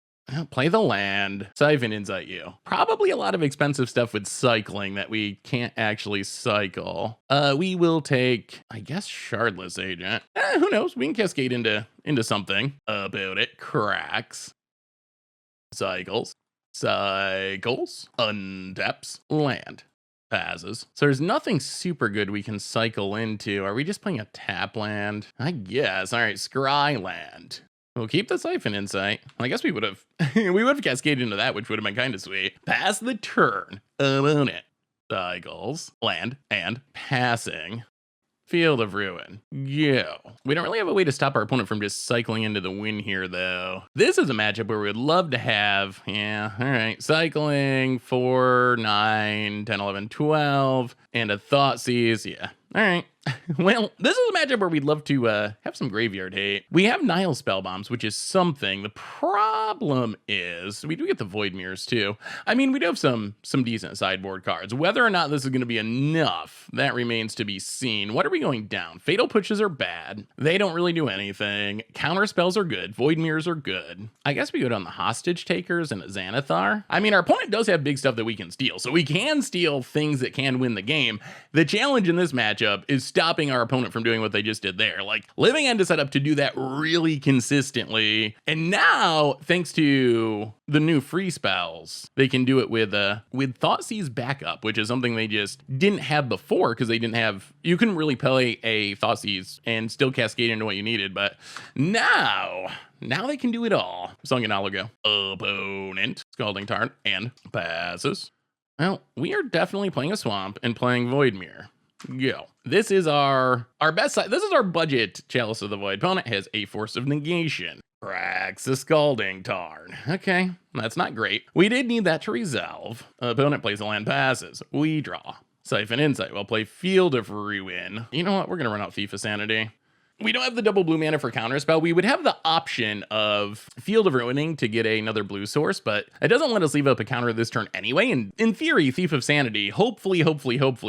Play the land. Siphon Insight you. Probably a lot of expensive stuff with cycling that we can't actually cycle. We will take, I guess, Shardless Agent. Who knows? We can cascade into something. About it. Cracks. Cycles. Untaps. Land. Passes. So there's nothing super good we can cycle into. Are we just playing a tap land? I guess. All right, Scry Land. We'll keep the Siphon Insight. I guess we would have cascaded into that, which would have been kind of sweet. Pass the turn. Own it. Cycles, land, and passing. Field of Ruin. Go. We don't really have a way to stop our opponent from just cycling into the win here, though. This is a matchup where we would love to have, yeah, all right, cycling 4, 9, 10, 11, 12, and a Thoughtseize, yeah. All right. Well, this is a matchup where we'd love to have some graveyard hate. We have Nile Spellbombs, which is something. The problem is we do get the Void Mirrors too. I mean, we do have some decent sideboard cards. Whether or not this is going to be enough, that remains to be seen. What are we going down? Fatal Pushes are bad. They don't really do anything. Counter spells are good. Void Mirrors are good. I guess we go down the Hostage Takers and Xanathar. I mean, our opponent does have big stuff that we can steal, so we can steal things that can win the game. The challenge in this matchup is stopping our opponent from doing what they just did there. Like, Living End is set up to do that really consistently. And now, thanks to the new free spells, they can do it with Thoughtseize backup, which is something they just didn't have before because they didn't have, you couldn't really play a Thoughtseize and still cascade into what you needed. But now they can do it all. Sunken Oligo. Opponent. Scalding Tarn and passes. Well, we are definitely playing a swamp and playing Voidmere. Go. This is our best side. This is our budget Chalice of the Void. Opponent has a Force of Negation. Cracks the Scalding Tarn. Okay, that's not great. We did need that to resolve. Opponent plays a land, passes. We draw. Siphon Insight. We'll play Field of Ruin. You know what? We're gonna run out Thief of Sanity. We don't have the double blue mana for counterspell. We would have the option of Field of Ruining to get another blue source, but it doesn't let us leave up a counter this turn anyway. And in theory, Thief of Sanity hopefully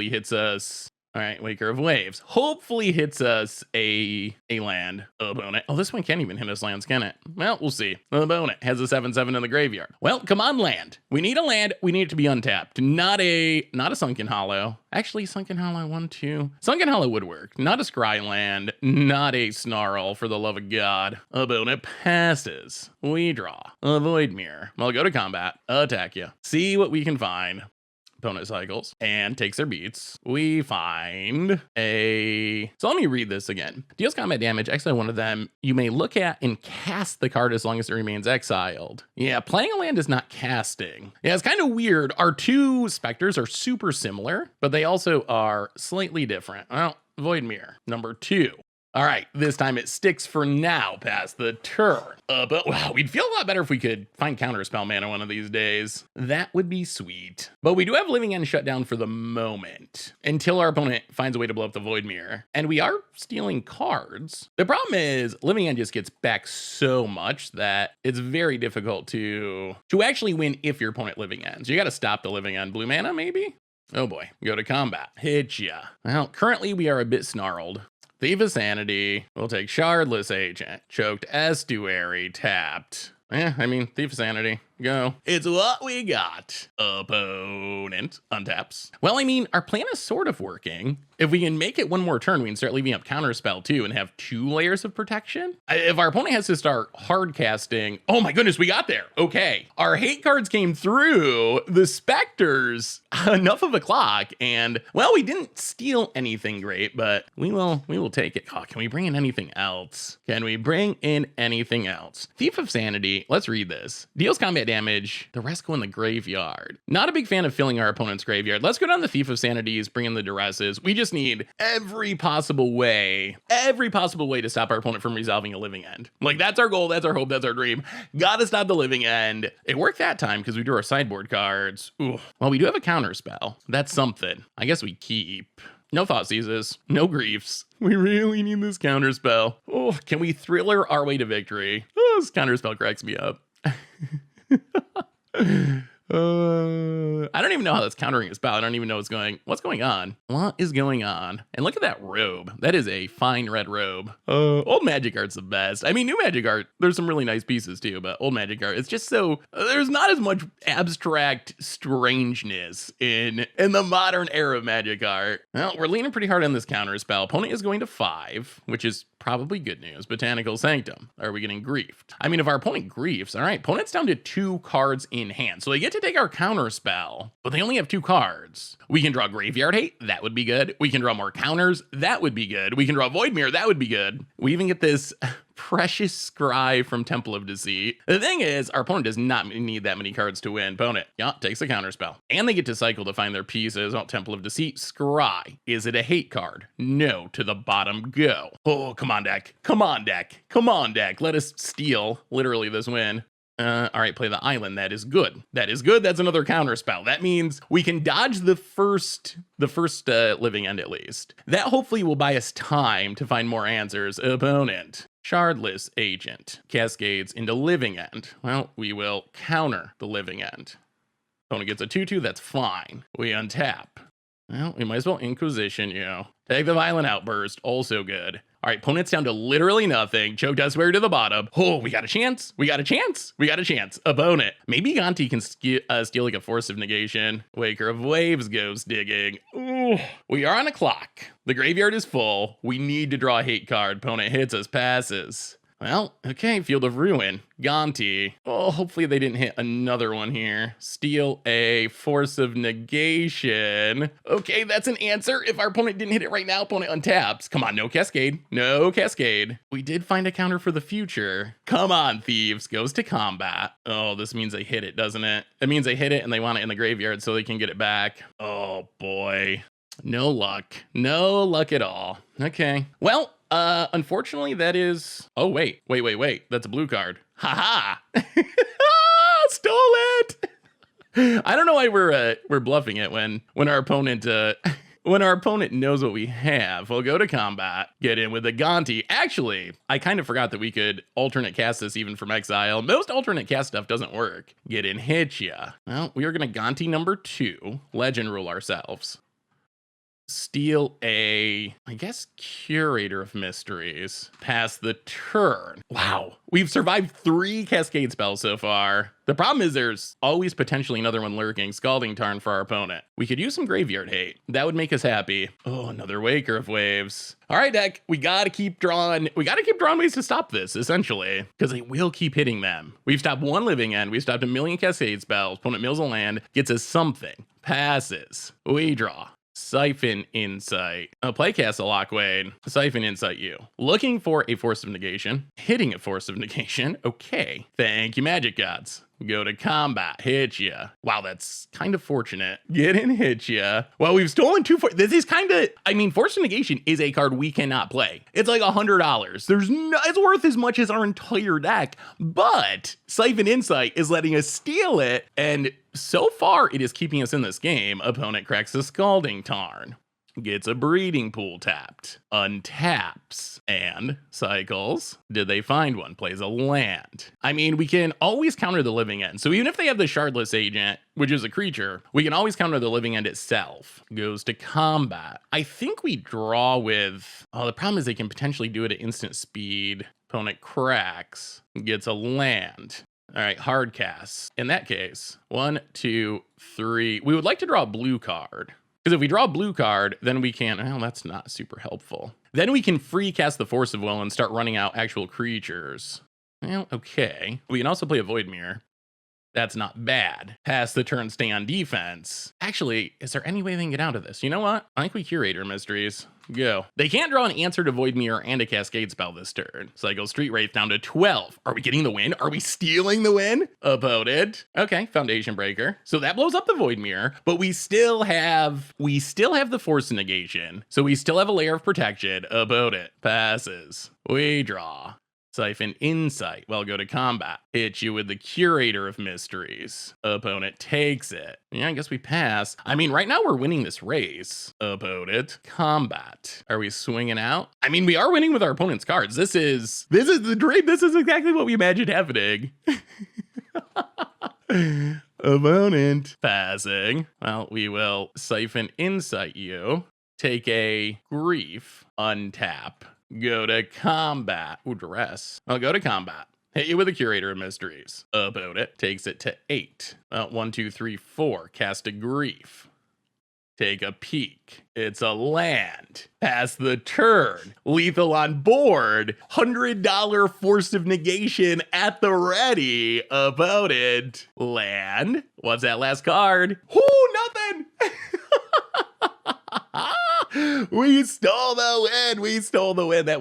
hits us. All right, Waker of Waves. Hopefully hits us a land. Opponent. Oh, this one can't even hit us lands, can it? Well, we'll see. Opponent has a 7/7 in the graveyard. Well, come on, land. We need a land. We need it to be untapped. Not a Sunken Hollow. Actually, Sunken Hollow 1, 2. Sunken Hollow would work. Not a Scry land. Not a Snarl, for the love of God. Opponent passes. We draw. Avoid Mirror. Well, go to combat. Attack you. See what we can find. Opponent cycles and takes their beats. We find a... So let me read this again. Deals combat damage, exile one of them. You may look at and cast the card as long as it remains exiled. Yeah, playing a land is not casting. Yeah, it's kind of weird. Our two specters are super similar, but they also are slightly different. Well, Voidmere, number 2. All right, this time it sticks for now past the turn. But wow, we'd feel a lot better if we could find counterspell mana one of these days. That would be sweet. But we do have Living End shut down for the moment until our opponent finds a way to blow up the Voidmere. And we are stealing cards. The problem is Living End just gets back so much that it's very difficult to actually win if your opponent Living Ends. You got to stop the Living End. Blue mana, maybe? Oh boy, go to combat. Hit ya. Well, currently we are a bit snarled. Thief of Sanity. We'll take Shardless Agent. Choked Estuary. Tapped. I mean, Thief of Sanity. Go. It's what we got. Opponent untaps. Well, I mean, our plan is sort of working. If we can make it one more turn, we can start leaving up counterspell too and have 2 layers of protection. If our opponent has to start hard casting, oh my goodness, we got there. Okay. Our hate cards came through. The Specters, enough of a clock. And well, we didn't steal anything great, but we will take it. Oh, can we bring in anything else? Can we bring in anything else? Thief of Sanity. Let's read this. Deals combat damage. The rest go in the graveyard. Not a big fan of filling our opponent's graveyard. Let's go down the Thief of Sanities, bring in the Duresses. We just need every possible way to stop our opponent from resolving a Living End. Like, that's our goal, that's our hope, that's our dream. Gotta stop the Living End. It worked that time because we drew our sideboard cards. Ooh. Well, we do have a counter spell. That's something. I guess we keep. No Thoughtseizes, no griefs. We really need this counter spell. Oh, can we Thriller our way to victory? Oh, this counter spell cracks me up. I don't even know how that's countering a spell. I don't even know what's going on. What is going on? And look at that robe. That is a fine red robe. Old Magic Art's the best. I mean, new Magic Art, there's some really nice pieces too, but old Magic Art, it's just so, there's not as much abstract strangeness in the modern era of Magic Art. Well, we're leaning pretty hard on this counter spell. Opponent is going to 5, which is probably good news. Botanical Sanctum. Are we getting griefed? I mean, if our opponent griefs, all right, opponent's down to 2 cards in hand. So they get to take our counter spell, but they only have 2 cards. We can draw Graveyard Hate. That would be good. We can draw more counters. That would be good. We can draw Voidmere. That would be good. We even get this precious Scry from Temple of Deceit. The thing is, our opponent does not need that many cards to win. Opponent, yeah, takes a counter spell. And they get to cycle to find their pieces. Oh, Temple of Deceit, Scry. Is it a hate card? No, to the bottom go. Oh, come on, deck. Come on, deck. Come on, deck. Let us steal, literally, this win. All right, play the island. That is good. That is good. That's another counter spell. That means we can dodge the first Living End at least. That hopefully will buy us time to find more answers. Opponent. Shardless Agent. Cascades into Living End. Well, we will counter the Living End. Opponent gets a 2/2. That's fine. We untap. Well, we might as well Inquisition, you know. Take the Violent Outburst. Also good. All right, opponent's down to literally nothing. Choked Estuary to the bottom. Oh, we got a chance. We got a chance. We got a chance. Opponent. Maybe Gonti can steal like a Force of Negation. Waker of Waves goes digging. Ooh, We are on a clock. The graveyard is full. We need to draw a hate card. Opponent hits us, passes. Well, okay, Field of Ruin. Gonti. Oh, hopefully they didn't hit another one here. Steal a Force of Negation. Okay, that's an answer. If our opponent didn't hit it right now, opponent untaps. Come on, no Cascade. No Cascade. We did find a counter for the future. Come on, Thieves. Goes to combat. Oh, this means they hit it, doesn't it? It means they hit it and they want it in the graveyard so they can get it back. Oh, boy. No luck. No luck at all. Okay. Well, unfortunately, that is... Oh, wait. That's a blue card. Haha! Stole it! I don't know why we're bluffing it when our opponent when our opponent knows what we have. We'll go to combat, get in with the Gonti. Actually, I kind of forgot that we could alternate cast this even from exile. Most alternate cast stuff doesn't work. Get in, hit ya. Well, we are gonna Gonti number 2, Legend Rule ourselves. Steal a, I guess, Curator of Mysteries. Pass the turn. Wow. We've survived 3 Cascade spells so far. The problem is there's always potentially another one lurking. Scalding Tarn for our opponent. We could use some graveyard hate. That would make us happy. Oh, another Waker of Waves. All right, deck. We gotta keep drawing. We gotta keep drawing ways to stop this, essentially, because they will keep hitting them. We've stopped 1 living end. We've stopped a million Cascade spells. Opponent mills a land, gets us something. Passes. We draw. Siphon Insight. Play Castle Lockwade. Siphon Insight you. Looking for a Force of Negation. Hitting a Force of Negation. Okay. Thank you, Magic Gods. Go to combat. Hit ya. Wow, that's kind of fortunate. Get in, hit ya. Well, we've stolen 2 This is kind of... I mean, Force of Negation is a card we cannot play. It's like $100. There's no... It's worth as much as our entire deck. But Siphon Insight is letting us steal it. And so far, it is keeping us in this game. Opponent cracks a Scalding Tarn. Gets a Breeding Pool tapped, untaps, and cycles. Did they find one? Plays a land. I mean, we can always counter the living end. So even if they have the Shardless Agent, which is a creature, we can always counter the living end itself. Goes to combat. I think we draw with... Oh, the problem is they can potentially do it at instant speed. Opponent cracks, gets a land. All right, hard casts. In that case, 1, 2, 3. We would like to draw a blue card. Because if we draw a blue card, then we can... Well, that's not super helpful. Then we can free cast the Force of Will and start running out actual creatures. Well, okay. We can also play a Void Mirror. That's not bad. Pass the turn, stay on defense. Actually, is there any way they can get out of this? You know what? I think we Curator Mysteries. Go. They can't draw an answer to Void Mirror and a Cascade spell this turn. Cycle Street Wraith down to 12. Are we getting the win? Are we stealing the win? Opponent. Okay, Foundation Breaker. So that blows up the Void Mirror, but we still have the Force of Negation. So we still have a layer of protection. Opponent passes. We draw. Siphon Insight. Well, go to combat. Hit you with the Curator of Mysteries. Opponent takes it. Yeah, I guess we pass. I mean, right now we're winning this race. Opponent. Combat. Are we swinging out? I mean, we are winning with our opponent's cards. This is the dream. This is exactly what we imagined happening. Opponent. Passing. Well, we will Siphon Insight you. Take a Grief. Untap. Go to combat. Ooh, duress. I'll go to combat. Hit you with a Curator of Mysteries. Opponent takes it to 8. 1, 2, 3, 4. Cast a Grief. Take a peek. It's a land. Pass the turn. Lethal on board. $100 Force of Negation at the ready. Opponent. Land. What's that last card? Ooh, nothing. We stole the win. We stole the win. That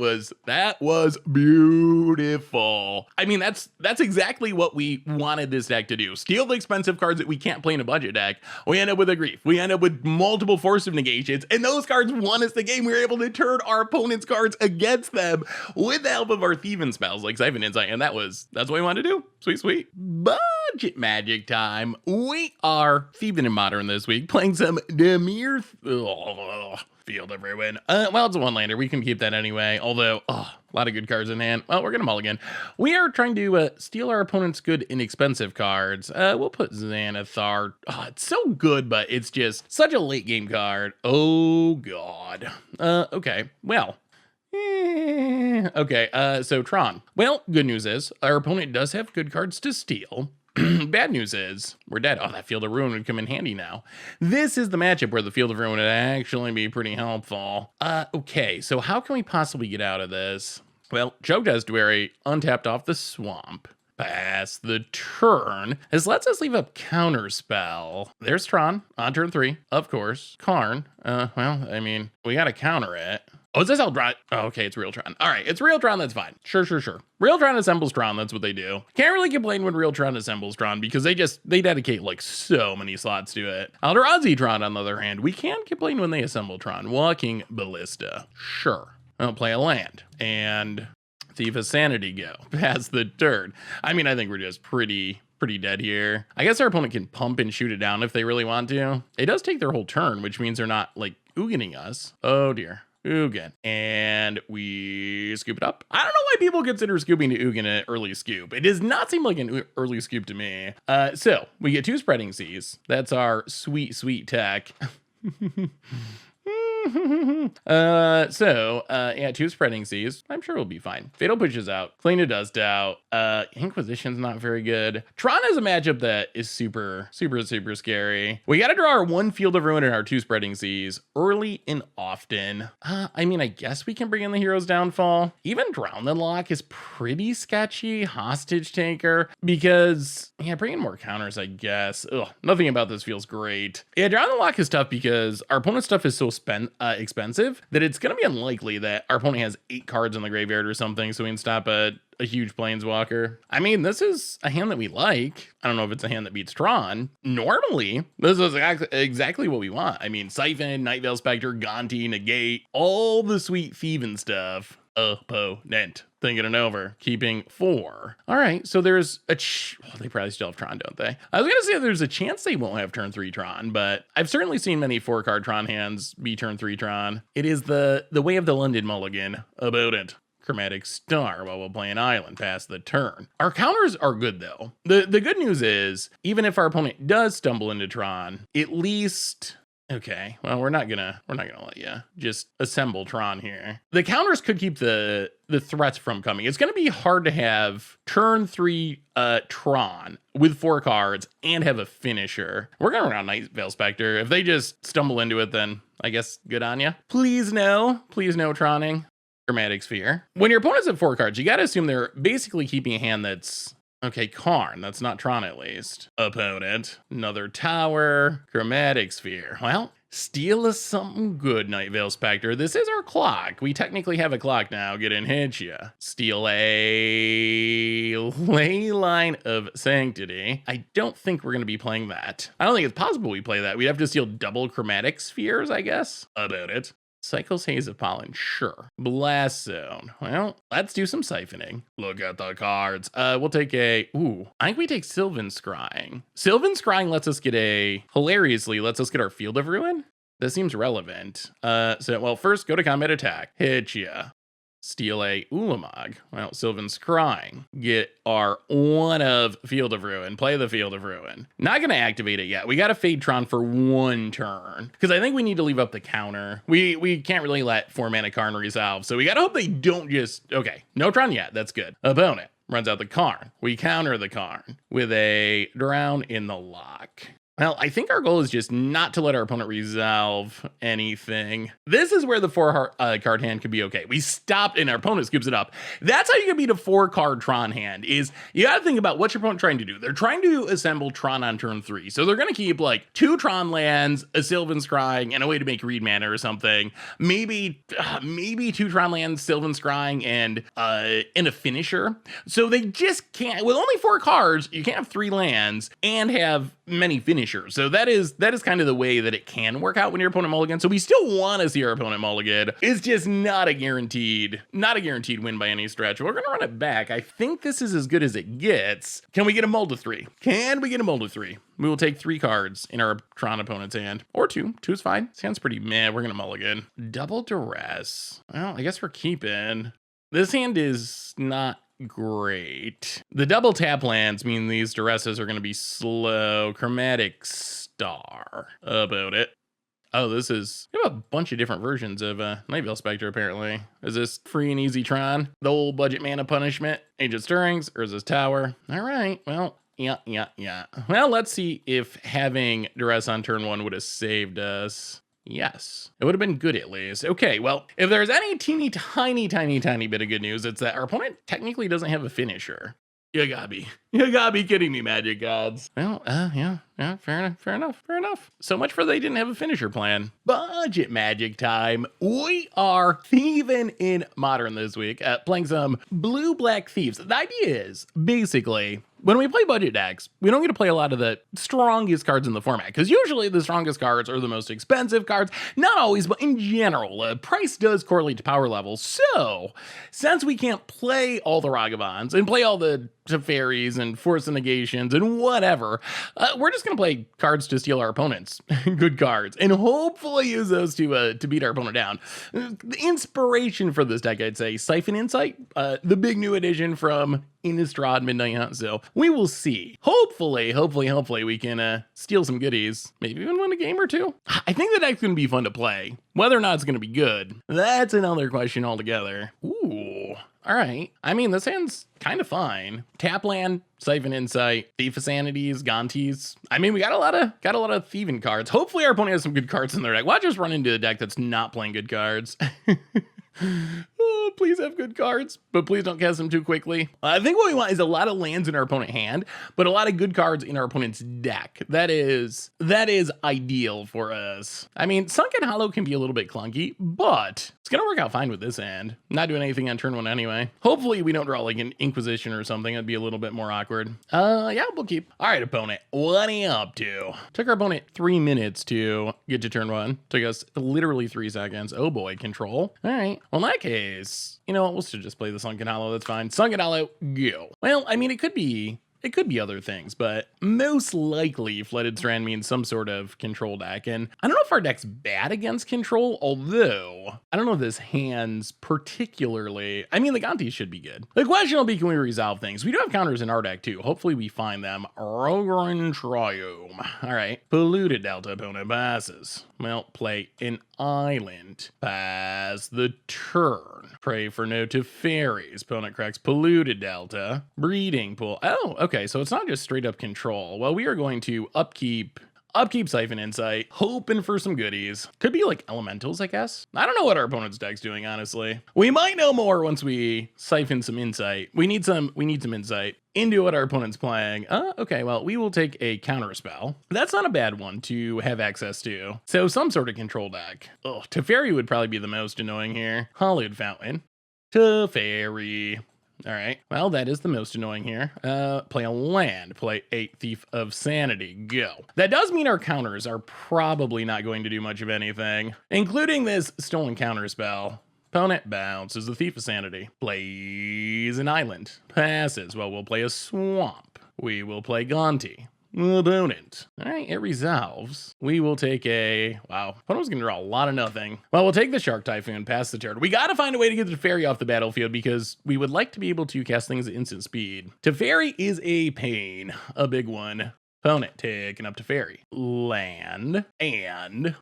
was beautiful. I mean, that's exactly what we wanted this deck to do. Steal the expensive cards that we can't play in a budget deck. We end up with a Grief. We end up with multiple Force of Negations, and those cards won us the game. We were able to turn our opponent's cards against them with the help of our thieving spells like Siphon Insight, and that's what we wanted to do. Sweet, sweet. Budget magic time. We are thieving in Modern this week, playing some Dimir. Field of Ruin. Well, it's a 1-lander. We can keep that anyway. Although, a lot of good cards in hand. Well, we're gonna mulligan. We are trying to steal our opponent's good, inexpensive cards. We'll put Xanathar. Oh, it's so good, but it's just such a late game card. Oh, God. Okay. Well. Okay, so Tron. Well, good news is our opponent does have good cards to steal. Bad news is we're dead. Oh, that Field of Ruin would come in handy now. This is the matchup where the Field of Ruin would actually be pretty helpful. Okay, so how can we possibly get out of this? Well, Choked Estuary, untapped off the swamp. Pass the turn. This lets us leave a counter spell. There's Tron on turn 3, of course. Karn. Well, I mean, we gotta counter it. Oh, is this Eldron? Oh, okay, it's Real Tron. All right, it's Real Tron, that's fine. Sure. Real Tron assembles Tron, that's what they do. Can't really complain when Real Tron assembles Tron because they dedicate like so many slots to it. Eldrazi Tron, on the other hand, we can complain when they assemble Tron. Walking Ballista. Sure. I'll play a land. And Thief of Sanity go. Pass the turn. I mean, I think we're just pretty dead here. I guess our opponent can pump and shoot it down if they really want to. It does take their whole turn, which means they're not like Ugin-ing us. Oh dear. Ugin. And we scoop it up. I don't know why people consider scooping to Ugin an early scoop. It does not seem like an early scoop to me. So we get 2 Spreading Seas. That's our sweet tech. Yeah, 2 Spreading Seas. I'm sure we'll be fine. Fatal Pushes out. Clean to Dust out. Inquisition's not very good. Tron is a matchup that is super scary. We gotta draw our 1 Field of Ruin and our 2 Spreading Seas early and often. I mean, I guess we can bring in the Hero's Downfall. Even Drown the Lock is pretty sketchy. Hostage Taker, because, yeah, bring in more counters, I guess. Ugh, nothing about this feels great. Yeah, Drown the Lock is tough because our opponent's stuff is so expensive that it's going to be unlikely that our opponent has 8 cards in the graveyard or something so we can stop a huge Planeswalker. I mean, this is a hand that we like. I don't know if it's a hand that beats Tron. Normally, this is exactly what we want. I mean, Siphon, Night Veil Spectre, Gonti, Negate, all the sweet thieving stuff. Opponent. Thinking it over. Keeping 4. All right, so there's a they probably still have Tron, don't they? I was gonna say there's a chance they won't have turn 3 Tron, but I've certainly seen many 4-card Tron hands be turn 3 Tron. It is the way of the London Mulligan. About it. Chromatic Star while we're playing Island. Pass the turn. Our counters are good though. The good news is, even if our opponent does stumble into Tron, at least... Okay, well, we're not gonna let you just assemble Tron here. The counters could keep the threats from coming. It's gonna be hard to have turn 3 Tron with 4 cards and have a finisher. We're gonna run out Night Veil Spectre. If they just stumble into it, then I guess good on ya. Please no Troning. Chromatic Sphere. When your opponent's at 4 cards, you gotta assume they're basically keeping a hand that's... Okay, Karn, that's not Tron at least. Opponent, another tower, Chromatic Sphere. Well, steal us something good, Night Veil Spectre. This is our clock. We technically have a clock now. Get in, hit ya. Steal a Leyline of Sanctity. I don't think we're going to be playing that. I don't think it's possible we play that. We'd have to steal double Chromatic Spheres, I guess. About it. Cycles Haze of Pollen, sure. Blast Zone. Well, let's do some siphoning. Look at the cards. We'll take I think we take Sylvan Scrying. Sylvan Scrying lets us get our Field of Ruin. This seems relevant. Well, first, go to combat attack. Hit ya. Steal a Ulamog. Well, Sylvan Scrying. Get our 1 of Field of Ruin. Play the Field of Ruin. Not going to activate it yet. We got to fade Tron for 1 turn. Because I think we need to leave up the counter. We can't really let 4 mana Karn resolve. So we got to hope they don't just... Okay, no Tron yet. That's good. Opponent runs out the Karn. We counter the Karn with a Drown in the Lock. Well, I think our goal is just not to let our opponent resolve anything. This is where the 4-card hand could be okay. We stopped and our opponent scoops it up. That's how you can beat a 4-card Tron hand, is you gotta think about what's your opponent trying to do. They're trying to assemble Tron on turn 3. So they're gonna keep like 2 Tron lands, a Sylvan Scrying, and a way to make read mana or something. Maybe 2 Tron lands, Sylvan Scrying, and a finisher. So they just can't, with only 4 cards, you can't have 3 lands and have many finishers. So that is kind of the way that it can work out when your opponent mulligans. So we still want to see our opponent mulligan. It's just not a guaranteed win by any stretch. We're gonna run it back. I think this is as good as it gets. Can we get a mull to 3? Can we get a mull to 3? We will take 3 cards in our Tron opponent's hand. Or 2. 2 is fine. This hand's pretty meh. We're gonna mulligan. Double Duress. Well, I guess we're keeping. This hand is not great. The double tap lands mean these Duresses are going to be slow. Chromatic Star. About it. Oh, this is... We have a bunch of different versions of Night Veil Spectre, apparently. Is this free and easy Tron? The old budget mana punishment? Agent Stirrings? Or is this Tower? All right, well... Yeah. Well, let's see if having duress on turn 1 would have saved us. Yes, it would have been good at least. Okay, well, if there's any teeny tiny bit of good news, it's that our opponent technically doesn't have a finisher. You gotta be kidding me, Magic Gods. Well, yeah, fair enough. So much for they didn't have a finisher plan. Budget Magic time. We are thieving in Modern this week, playing some blue-black Thieves. The idea is, basically, when we play budget decks, we don't get to play a lot of the strongest cards in the format, because usually the strongest cards are the most expensive cards. Not always, but in general, price does correlate to power levels. So, since we can't play all the Ragavans and play all the Teferis and Force of Negations and whatever, we're just going to play cards to steal our opponents. Good cards. And hopefully use those to beat our opponent down. The inspiration for this deck, I'd say, Siphon Insight, the big new addition from Innistrad Midnight Hunt. So we will see. Hopefully we can steal some goodies. Maybe even win a game or two. I think the deck's going to be fun to play. Whether or not it's going to be good, that's another question altogether. Ooh. All right. I mean, this hand's kind of fine. Tap land, Siphon Insight, Thief of Sanities, Gontis. I mean, we got a lot of thieving cards. Hopefully our opponent has some good cards in their deck. Watch us run into a deck that's not playing good cards. Oh, please have good cards, but please don't cast them too quickly. I think what we want is a lot of lands in our opponent's hand, but a lot of good cards in our opponent's deck. That is ideal for us. I mean, Sunken Hollow can be a little bit clunky, but it's gonna work out fine with this hand. Not doing anything on turn 1 anyway. Hopefully we don't draw like an Inquisition or something. That'd be a little bit more awkward. Yeah, we'll keep. All right, opponent, what are you up to? Took our opponent 3 minutes to get to turn 1. Took us literally 3 seconds. Oh boy, control. All right. Well, in that case, you know what? We'll still just play the Sunken Hollow. That's fine. Sunken Hollow, go. Well, I mean, it could be other things, but most likely Flooded Strand means some sort of control deck. And I don't know if our deck's bad against control, although I don't know if this hand's particularly. I mean, the Gonti should be good. The question will be, can we resolve things? We do have counters in our deck too. Hopefully we find them. Rogran Triome. All right. Polluted Delta opponent passes. Well, play an island. Pass the turn. Pray for no Teferis. Opponent cracks Polluted Delta. Breeding Pool. Oh, okay. So it's not just straight up control. Well, we are going to upkeep Siphon Insight, hoping for some goodies. Could be like elementals, I guess. I don't know what our opponent's deck's doing, honestly. We might know more once we siphon some insight. We need some insight into what our opponent's playing. Okay, well, we will take a counter spell. That's not a bad one to have access to. So some sort of control deck. Oh, Teferi would probably be the most annoying here. Hollowed Fountain. Teferi. All right, well, that is the most annoying here. Play a land, play a Thief of Sanity, go. That does mean our counters are probably not going to do much of anything, including this stolen counter spell. Opponent bounces the Thief of Sanity, plays an island, passes. Well, we'll play a swamp. We will play Gonti. Opponent. All right, it resolves. We will take a, wow, opponent was going to draw a lot of nothing. Well, we'll take the Shark Typhoon, pass the turn. We got to find a way to get the Teferi off the battlefield because we would like to be able to cast things at instant speed. Teferi is a pain, a big one. Opponent taking up Teferi. Land and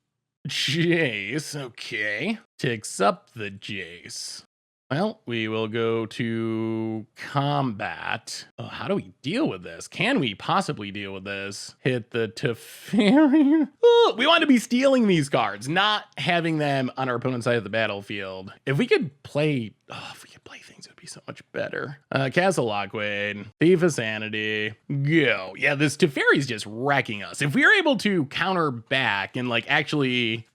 Jace, okay. Takes up the Jace. Well, we will go to combat. Oh, how do we deal with this? Can we possibly deal with this? Hit the Teferi. Oh, we want to be stealing these cards, not having them on our opponent's side of the battlefield. If we could play things, it would be so much better. Castle Lockwood, Thief of Sanity, go. Yeah, this Teferi's just wrecking us. If we were able to counter back and like actually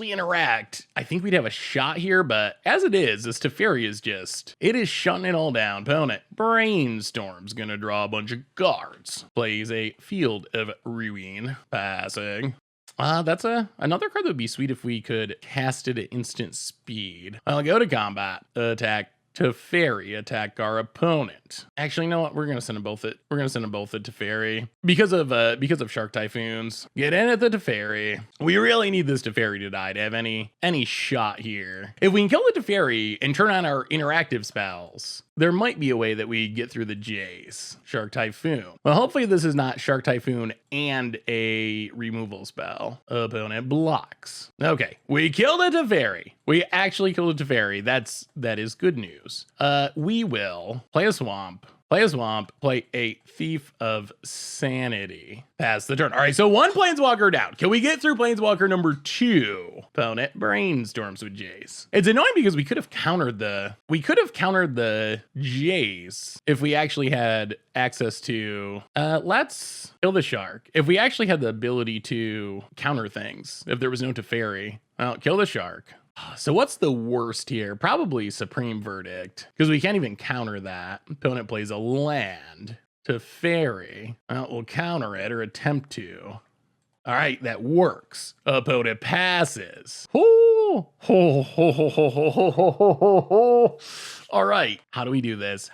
interact, I think we'd have a shot here, but as it is, this Teferi is just, it is shutting it all down. Opponent, Brainstorm's gonna draw a bunch of cards. Plays a Field of Ruin, passing. That's another card that would be sweet if we could cast it at instant speed. I'll go to combat, attack Teferi, attack our opponent. Actually, you know what? We're gonna send them both at Teferi because of Shark Typhoons. Get in at the Teferi. We really need this Teferi to die to have any shot here. If we can kill the Teferi and turn on our interactive spells, there might be a way that we get through the Jace. Shark Typhoon. Well, hopefully this is not Shark Typhoon and a removal spell. Opponent blocks. Okay, we killed a Teferi. We actually killed a Teferi. That is good news. We will play a swamp. Play a Swamp, play a Thief of Sanity. Pass the turn. All right, so 1 Planeswalker down. Can we get through Planeswalker number 2? Opponent brainstorms with Jace. It's annoying because we could have countered the Jace if we actually had access to let's kill the shark. If we actually had the ability to counter things, if there was no Teferi, well, kill the shark. So what's the worst here? Probably Supreme Verdict, because we can't even counter that. Opponent plays a land to Teferi. Well, we'll counter it or attempt to. All right, that works. Opponent passes. All right, how do we do this?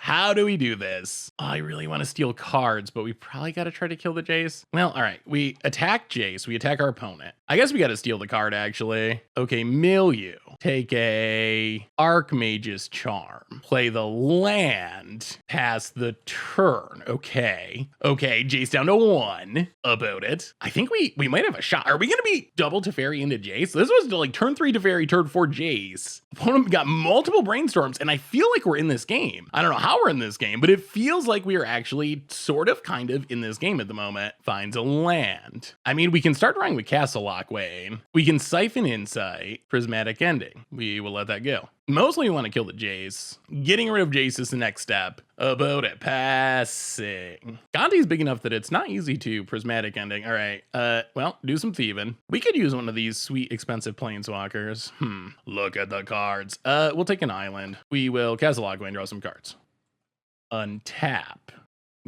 Oh, I really want to steal cards, but we probably got to try to kill the Jace. Well, all right, we attack Jace, we attack our opponent. I guess we got to steal the card, actually. Okay, Milieu. Take a Archmage's Charm. Play the land. Pass the turn. Okay, Jace down to 1. About it. I think we might have a shot. Are we going to be double Teferi into Jace? This was like turn 3 Teferi, turn 4 Jace. Opponent got multiple brainstorms, and I feel like we're in this game. I don't know how we're in this game, but it feels like we are actually sort of kind of in this game at the moment. Finds a land. I mean, we can start drawing with Castle Lockwayne. We can Siphon Insight, Prismatic Ending. We will let that go. Mostly we want to kill the Jace. Getting rid of Jace is the next step. About it. Passing. Gandhi's big enough that it's not easy to Prismatic Ending. All right. Well, do some thieving. We could use one of these sweet, expensive Planeswalkers. Look at the cards. We'll take an island. We will Castle Lockwayne, draw some cards. Untap.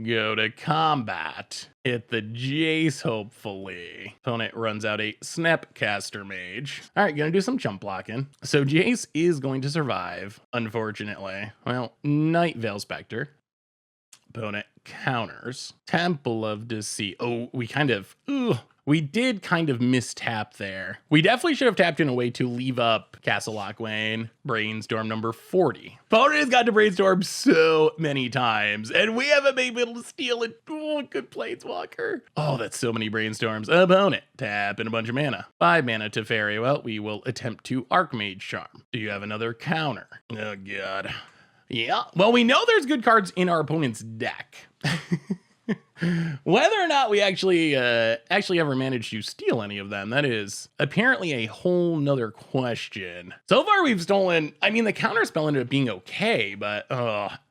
Go to combat. Hit the Jace, hopefully. Opponent runs out a Snapcaster Mage. All right, gonna do some chump blocking. So Jace is going to survive, unfortunately. Well, Night Veil Spectre. Opponent counters. Temple of Deceit. Oh, we did kind of mistap there. We definitely should have tapped in a way to leave up Castle Lockwayne, Brainstorm number 40. Opponent has got to Brainstorm so many times, and we haven't been able to steal it. Oh, good Planeswalker. Oh, that's so many Brainstorms. Opponent, tap in a bunch of mana. 5 mana to Teferi. Well, we will attempt to Archmage Charm. Do you have another counter? Oh, God. Yeah, well, we know there's good cards in our opponent's deck. Whether or not we actually ever managed to steal any of them, that is apparently a whole nother question. So far we've stolen, I mean, the counterspell ended up being okay, but,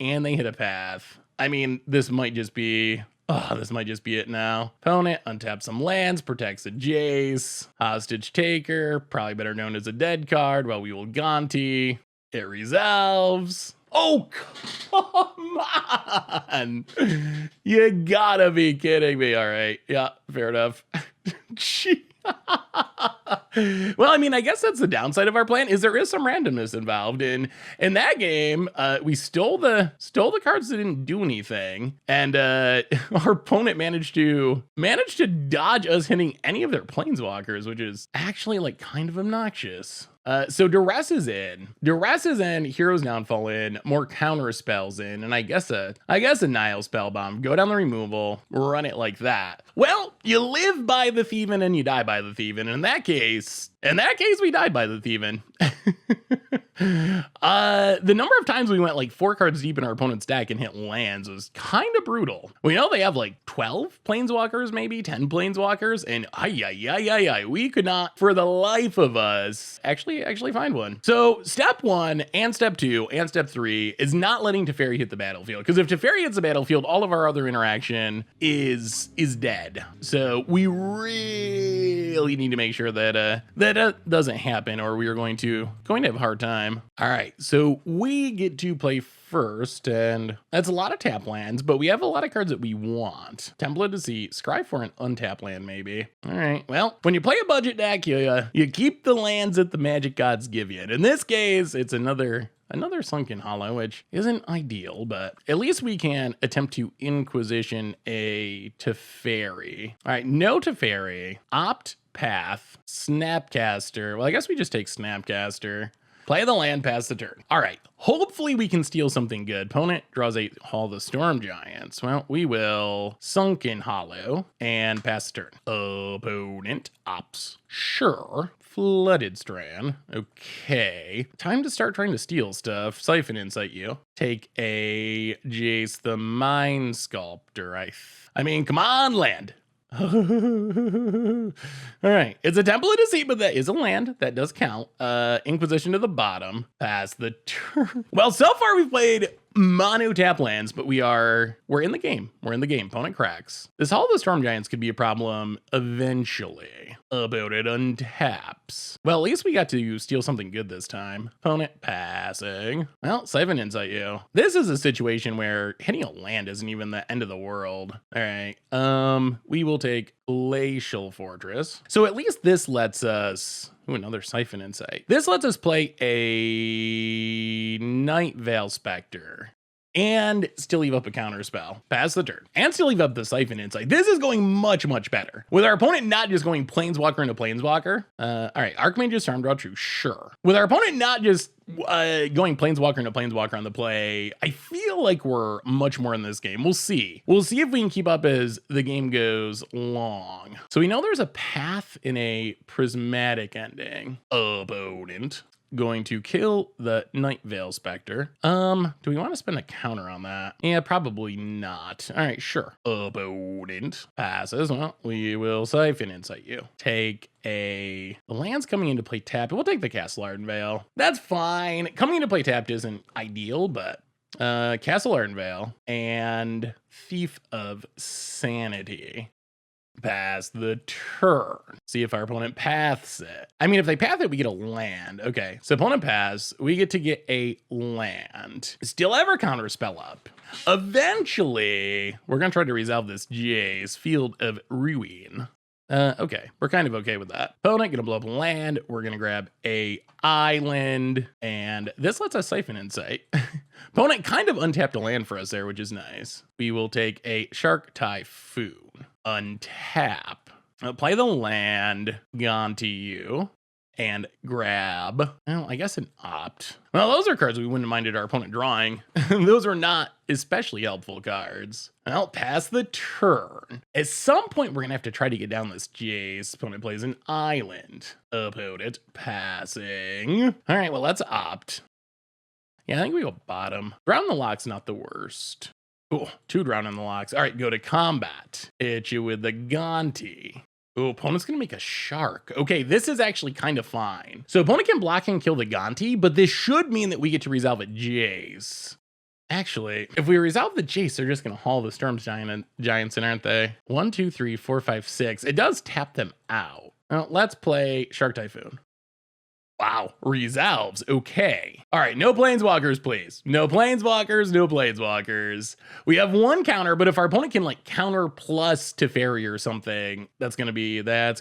and they hit a path. I mean, this might just be it now. Opponent, untap some lands, protects a Jace. Hostage Taker, probably better known as a dead card. Well, we will Gonti. It resolves. Oh, come on. You gotta be kidding me. All right. Yeah, fair enough. Well, I mean, I guess that's the downside of our plan, is there is some randomness involved. In that game, we stole the cards that didn't do anything, and our opponent managed to dodge us hitting any of their planeswalkers, which is actually like kind of obnoxious. So Duress is in. Hero's Downfall in, more counter spells in, and I guess a Nile Spellbomb. Go down the removal, run it like that. Well, you live by the thieving and you die by the thieving. And in that case, we died by the thieving. The number of times we went like 4 cards deep in our opponent's deck and hit lands was kind of brutal. We know they have like 12 planeswalkers, maybe 10 planeswalkers, and we could not, for the life of us, actually find one. So step 1 and step 2 and step 3 is not letting Teferi hit the battlefield, because if Teferi hits the battlefield, all of our other interaction is dead. So we really need to make sure that that doesn't happen, or we are going to have a hard time. All right, so we get to play first, and that's a lot of tap lands, but we have a lot of cards that we want. Temple of Deceit, scry for an untap land, maybe. All right, well, when you play a budget deck, you keep the lands that the magic gods give you. And in this case, it's another Sunken Hollow, which isn't ideal, but at least we can attempt to Inquisition a Teferi. All right, no Teferi. Opt Path, Snapcaster. Well, I guess we just take Snapcaster. Play the land, pass the turn. All right. Hopefully we can steal something good. Opponent draws a Hall of the Storm Giants. Well, we will Sunken Hollow and pass the turn. Opponent opts. Sure. Flooded Strand. Okay. Time to start trying to steal stuff. Siphon Insight you. Take a Jace the Mind Sculptor. I mean, come on, land. All right, it's a Temple of Deceit, but that is a land that does count. Inquisition to the bottom, pass the turn. Well, so far we've played mono tap lands, but we're in the game. We're in the game. Opponent cracks. This Hall of the Storm Giants could be a problem eventually. About it untaps. Well, at least we got to steal something good this time. Opponent passing. Well, Siphon Insight you. This is a situation where hitting a land isn't even the end of the world. All right. We will take Glacial Fortress. So at least this lets us. Ooh, another Siphon Insight. This lets us play a Night Veil Spectre and still leave up a counter spell. Pass the turn. And still leave up the Siphon Insight. This is going much, much better. With our opponent not just going Planeswalker into Planeswalker. All right, Archmage's Charm Draw True, sure. With our opponent not just going Planeswalker into Planeswalker on the play, I feel like we're much more in this game. We'll see. We'll see if we can keep up as the game goes long. So we know there's a path in a prismatic ending. Opponent going to kill the Night Veil Spectre. Do we want to spend a counter on that? Yeah, probably not. All right, sure. Opponent passes. Well, we will Siphon Insight you. Take the land's coming into play tapped. We'll take the Castle Ardenvale. That's fine. Coming into play tapped isn't ideal, but Castle Ardenvale and Thief of Sanity. Pass the turn. See if our opponent paths it. I mean, if they path it, we get a land. Okay, so opponent pass, we get to get a land. Still ever counter spell up. Eventually, we're gonna try to resolve this Jace Field of Ruin. Okay, we're kind of okay with that. Opponent gonna blow up a land. We're gonna grab a island, and this lets us Siphon Insight. Opponent kind of untapped a land for us there, which is nice. We will take a Shark Typhoon. Untap. Play the land, gone to you, and grab. Well, I guess an opt. Well, those are cards we wouldn't have minded our opponent drawing. Those are not especially helpful cards. Well, pass the turn. At some point, we're gonna have to try to get down this Jace. Opponent plays an island. Opponent passing. All right, well, let's opt. Yeah, I think we go bottom. Drown the Lock's not the worst. Cool, 2 drown in the locks. All right, go to combat. Hit you with the Gonti. Oh, opponent's gonna make a shark. Okay, this is actually kind of fine. So opponent can block and kill the Gonti, but this should mean that we get to resolve a Jace. Actually, if we resolve the Jace, they're just gonna haul the Storm Giants in, aren't they? 1, 2, 3, 4, 5, 6. It does tap them out. Well, let's play Shark Typhoon. Wow, resolves. Okay. All right, no Planeswalkers, please. No Planeswalkers, no Planeswalkers. We have 1 counter, but if our opponent can like counter plus Teferi or something, that's gonna be bad.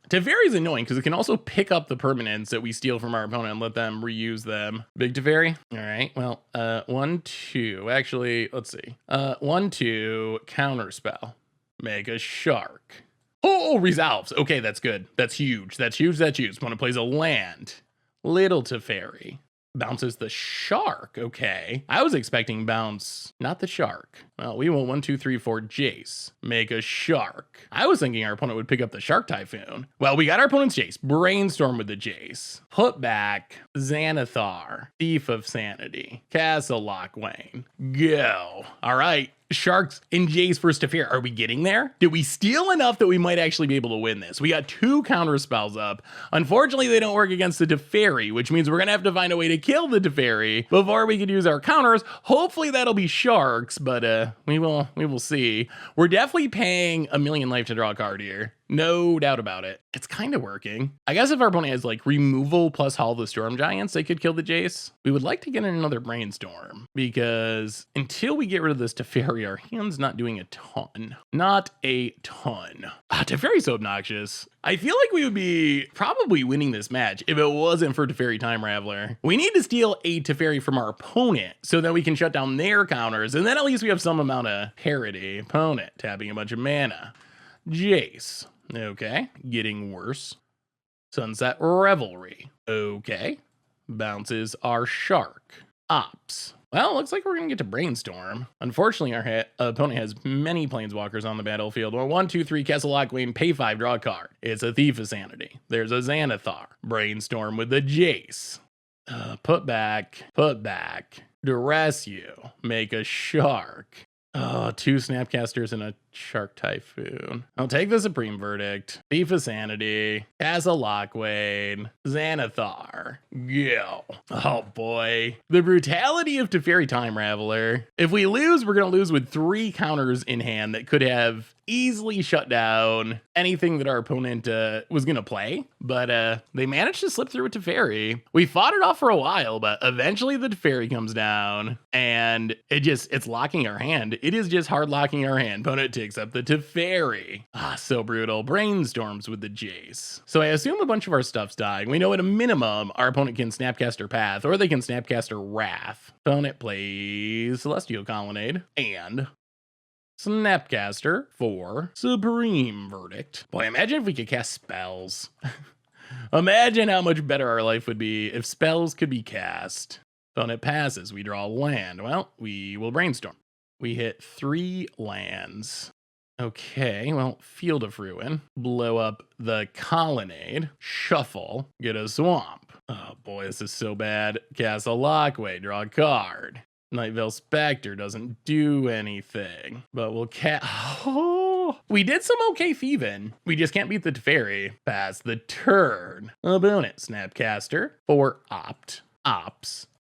Teferi is annoying because it can also pick up the permanents that we steal from our opponent and let them reuse them. Big Teferi. All right. Well, 1, 2. Actually, let's see. 1, 2. Counter spell. Make a shark. Oh, resolves. Okay, that's good. That's huge. Opponent plays a land. Little Teferi. Bounces the shark. Okay. I was expecting bounce, not the shark. Well, we want 1, 2, 3, 4 Jace. Make a shark. I was thinking our opponent would pick up the Shark Typhoon. Well, we got our opponent's Jace. Brainstorm with the Jace. Put back Xanathar. Thief of Sanity. Castle Lockwayne. Go. All right. Sharks and Jace versus Teferi. Are we getting there? Did we steal enough that we might actually be able to win this? We got 2 counter spells up. Unfortunately, they don't work against the Teferi, which means we're gonna have to find a way to kill the Teferi before we can use our counters. Hopefully that'll be sharks, but we will see. We're definitely paying 1,000,000 life to draw a card here. No doubt about it. It's kind of working. I guess if our opponent has like removal plus Hall of the Storm Giants, they could kill the Jace. We would like to get in another Brainstorm because until we get rid of this Teferi, our hand's not doing a ton. Not a ton. Teferi's so obnoxious. I feel like we would be probably winning this match if it wasn't for Teferi Time Raveler. We need to steal a Teferi from our opponent so that we can shut down their counters, and then at least we have some amount of parity. Opponent tapping a bunch of mana. Jace. Okay, getting worse. Sunset Revelry. Okay. bounces our shark. Ops. Well, looks like we're going to get to Brainstorm. Unfortunately, our opponent has many Planeswalkers on the battlefield. Well, 1, 2, 3, Castle Lockwing, pay 5, draw a card. It's a Thief of Sanity. There's a Xanathar. Brainstorm with the Jace. Put back, duress you, make a shark. 2 Snapcasters and a Shark Typhoon. I'll take the Supreme Verdict. Thief of Sanity. Castle Lockwing. Xanathar. Go. Oh boy. The brutality of Teferi Time Raveler. If we lose, we're going to lose with 3 counters in hand that could have easily shut down anything that our opponent was going to play. But they managed to slip through with Teferi. We fought it off for a while, but eventually the Teferi comes down and it's locking our hand. It is just hard locking our hand. Opponent takes up the Teferi. So brutal. Brainstorms with the Jace. So I assume a bunch of our stuff's dying. We know at a minimum our opponent can Snapcaster Path or they can Snapcaster Wrath. Opponent plays Celestial Colonnade and Snapcaster for Supreme Verdict. Boy, imagine if we could cast spells. Imagine how much better our life would be if spells could be cast. Opponent passes, we draw land. Well, we will Brainstorm. We hit 3 lands. Okay, well, Field of Ruin. Blow up the Colonnade. Shuffle. Get a Swamp. Oh boy, this is so bad. Castle Lockway. Draw a card. Night Veil Spectre doesn't do anything. But we'll we did some okay thieving. We just can't beat the Teferi. Pass the turn. Opponent. Snapcaster. For Ops.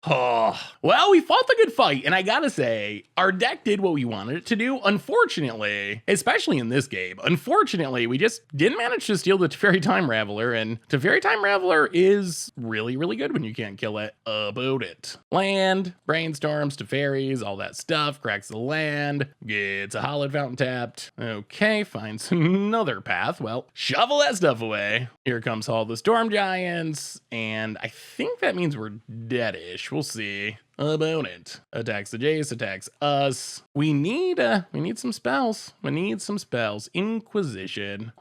Oh, well, we fought the good fight, and I gotta say, our deck did what we wanted it to do. Unfortunately, especially in this game, we just didn't manage to steal the Teferi Time Raveler, and Teferi Time Raveler is really, really good when you can't kill it. About it. Land, Brainstorms, Teferis, all that stuff, cracks the land, gets a Hallowed Fountain tapped. Okay, finds another path. Well, shovel that stuff away. Here comes all the Storm Giants, and I think that means we're deadish. We'll see. Opponent attacks the Jace, attacks us. We need some spells. Inquisition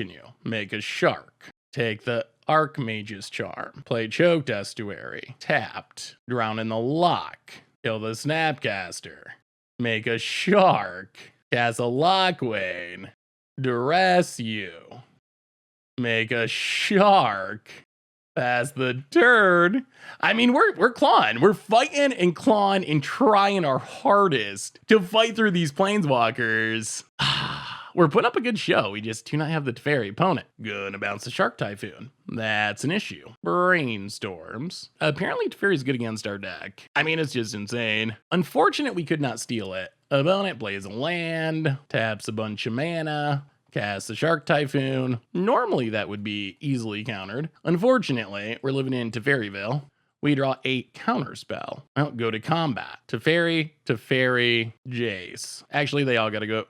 you. Make a shark. Take the Archmage's Charm. Play Choked Estuary. Tapped. Drown in the Lock. Kill the Snapcaster. Make a shark. Castle Lockwing. Duress you. Make a shark. Pass the turn. I mean, we're clawing. We're fighting and clawing and trying our hardest to fight through these Planeswalkers. We're putting up a good show. We just do not have the Teferi. Opponent. Gonna bounce the Shark Typhoon. That's an issue. Brainstorms. Apparently Teferi's good against our deck. I mean, it's just insane. Unfortunate we could not steal it. Opponent plays a land. Taps a bunch of mana. Cast the Shark Typhoon. Normally that would be easily countered. Unfortunately, we're living in Teferiville. We draw a counter spell. Well, go to combat. Teferi, Jace. Actually, they all gotta go.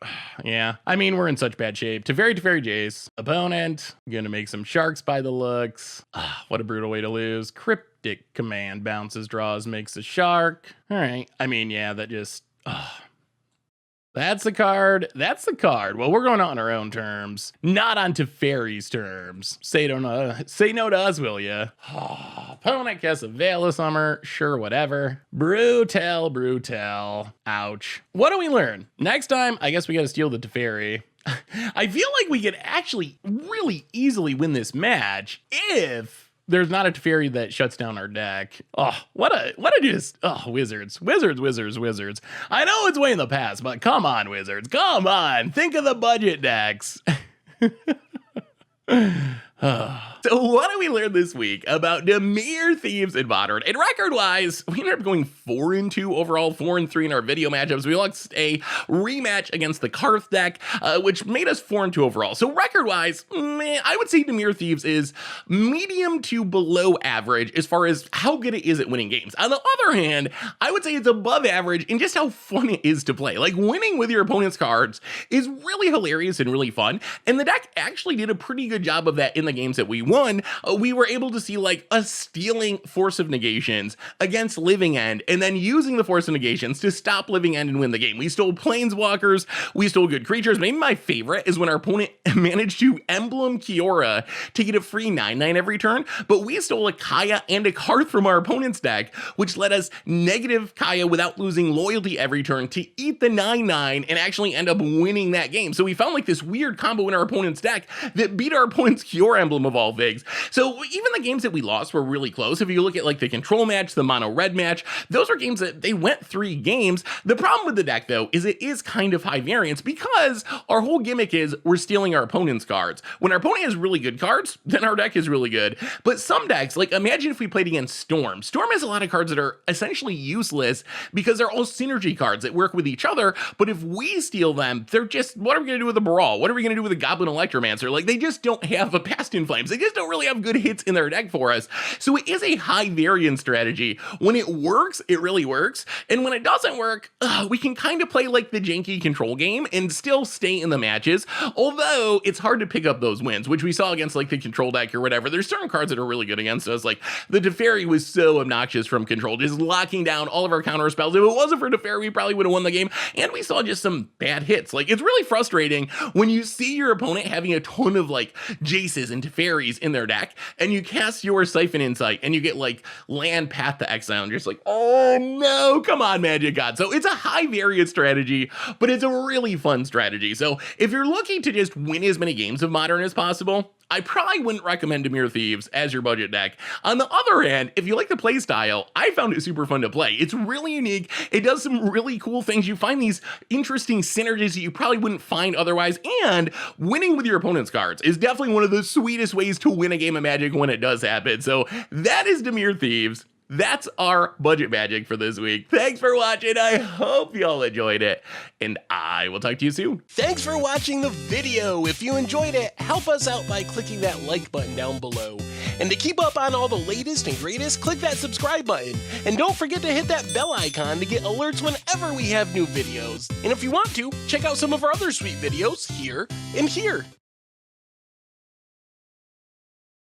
Yeah, I mean, we're in such bad shape. Teferi, Jace. Opponent, gonna make some sharks by the looks. What a brutal way to lose. Cryptic Command bounces, draws, makes a shark. All right, I mean, yeah, that just... That's the card. Well, we're going out on our own terms, not on Teferi's terms. Say no to us, will ya? Opponent casts a Veil of Summer. Sure, whatever. Brutal. Ouch. What do we learn? Next time, I guess we gotta steal the Teferi. I feel like we could actually really easily win this match if there's not a Teferi that shuts down our deck. Wizards. I know it's way in the past, but come on, Wizards. Come on. Think of the budget decks. So what did we learn this week about Dimir, Thieves, and Modern? And record-wise, we ended up going 4-2 overall, 4-3 in our video matchups. We lost a rematch against the Karth deck, which made us 4-2 overall. So record-wise, I would say Dimir Thieves is medium to below average as far as how good it is at winning games. On the other hand, I would say it's above average in just how fun it is to play. Like, winning with your opponent's cards is really hilarious and really fun, and the deck actually did a pretty good job of that in even the games that we won, we were able to see like us stealing Force of Negations against Living End and then using the Force of Negations to stop Living End and win the game. We stole Planeswalkers, we stole good creatures. Maybe my favorite is when our opponent managed to Emblem Kiora to get a free 9/9 every turn, but we stole a Kaya and a Karth from our opponent's deck, which let us negative Kaya without losing loyalty every turn to eat the 9/9 and actually end up winning that game. So we found like this weird combo in our opponent's deck that beat our opponent's Kiora Emblem of all things. So even the games that we lost were really close. If you look at like the control match, the mono red match, those are games that they went 3 games. The problem with the deck though is it is kind of high variance because our whole gimmick is we're stealing our opponent's cards. When our opponent has really good cards, then our deck is really good. But some decks, like imagine if we played against Storm. Storm has a lot of cards that are essentially useless because they're all synergy cards that work with each other. But if we steal them, they're just, what are we going to do with a Brawl? What are we going to do with a Goblin Electromancer? Like they just don't have a Past in Flames. They just don't really have good hits in their deck for us. So it is a high variance strategy. When it works, it really works. And when it doesn't work, we can kind of play like the janky control game and still stay in the matches. Although it's hard to pick up those wins, which we saw against like the control deck or whatever. There's certain cards that are really good against us. Like the Teferi was so obnoxious from control, just locking down all of our counter spells. If it wasn't for Teferi, we probably would have won the game. And we saw just some bad hits. Like it's really frustrating when you see your opponent having a ton of like Jaces and Teferis in their deck and you cast your Siphon Insight and you get like land Path to Exile and you're just like, oh no, come on, Magic God. So it's a high variance strategy, but it's a really fun strategy. So if you're looking to just win as many games of Modern as possible, I probably wouldn't recommend Dimir Thieves as your budget deck. On the other hand, if you like the play style, I found it super fun to play. It's really unique. It does some really cool things. You find these interesting synergies that you probably wouldn't find otherwise, and winning with your opponent's cards is definitely one of the sweetest ways to win a game of Magic when it does happen. So that is Dimir Thieves. That's our budget magic for this week. Thanks for watching. I hope y'all enjoyed it, and I will talk to you soon. Thanks for watching the video. If you enjoyed it, help us out by clicking that like button down below. And to keep up on all the latest and greatest, click that subscribe button. And don't forget to hit that bell icon to get alerts whenever we have new videos. And if you want to, check out some of our other sweet videos here and here.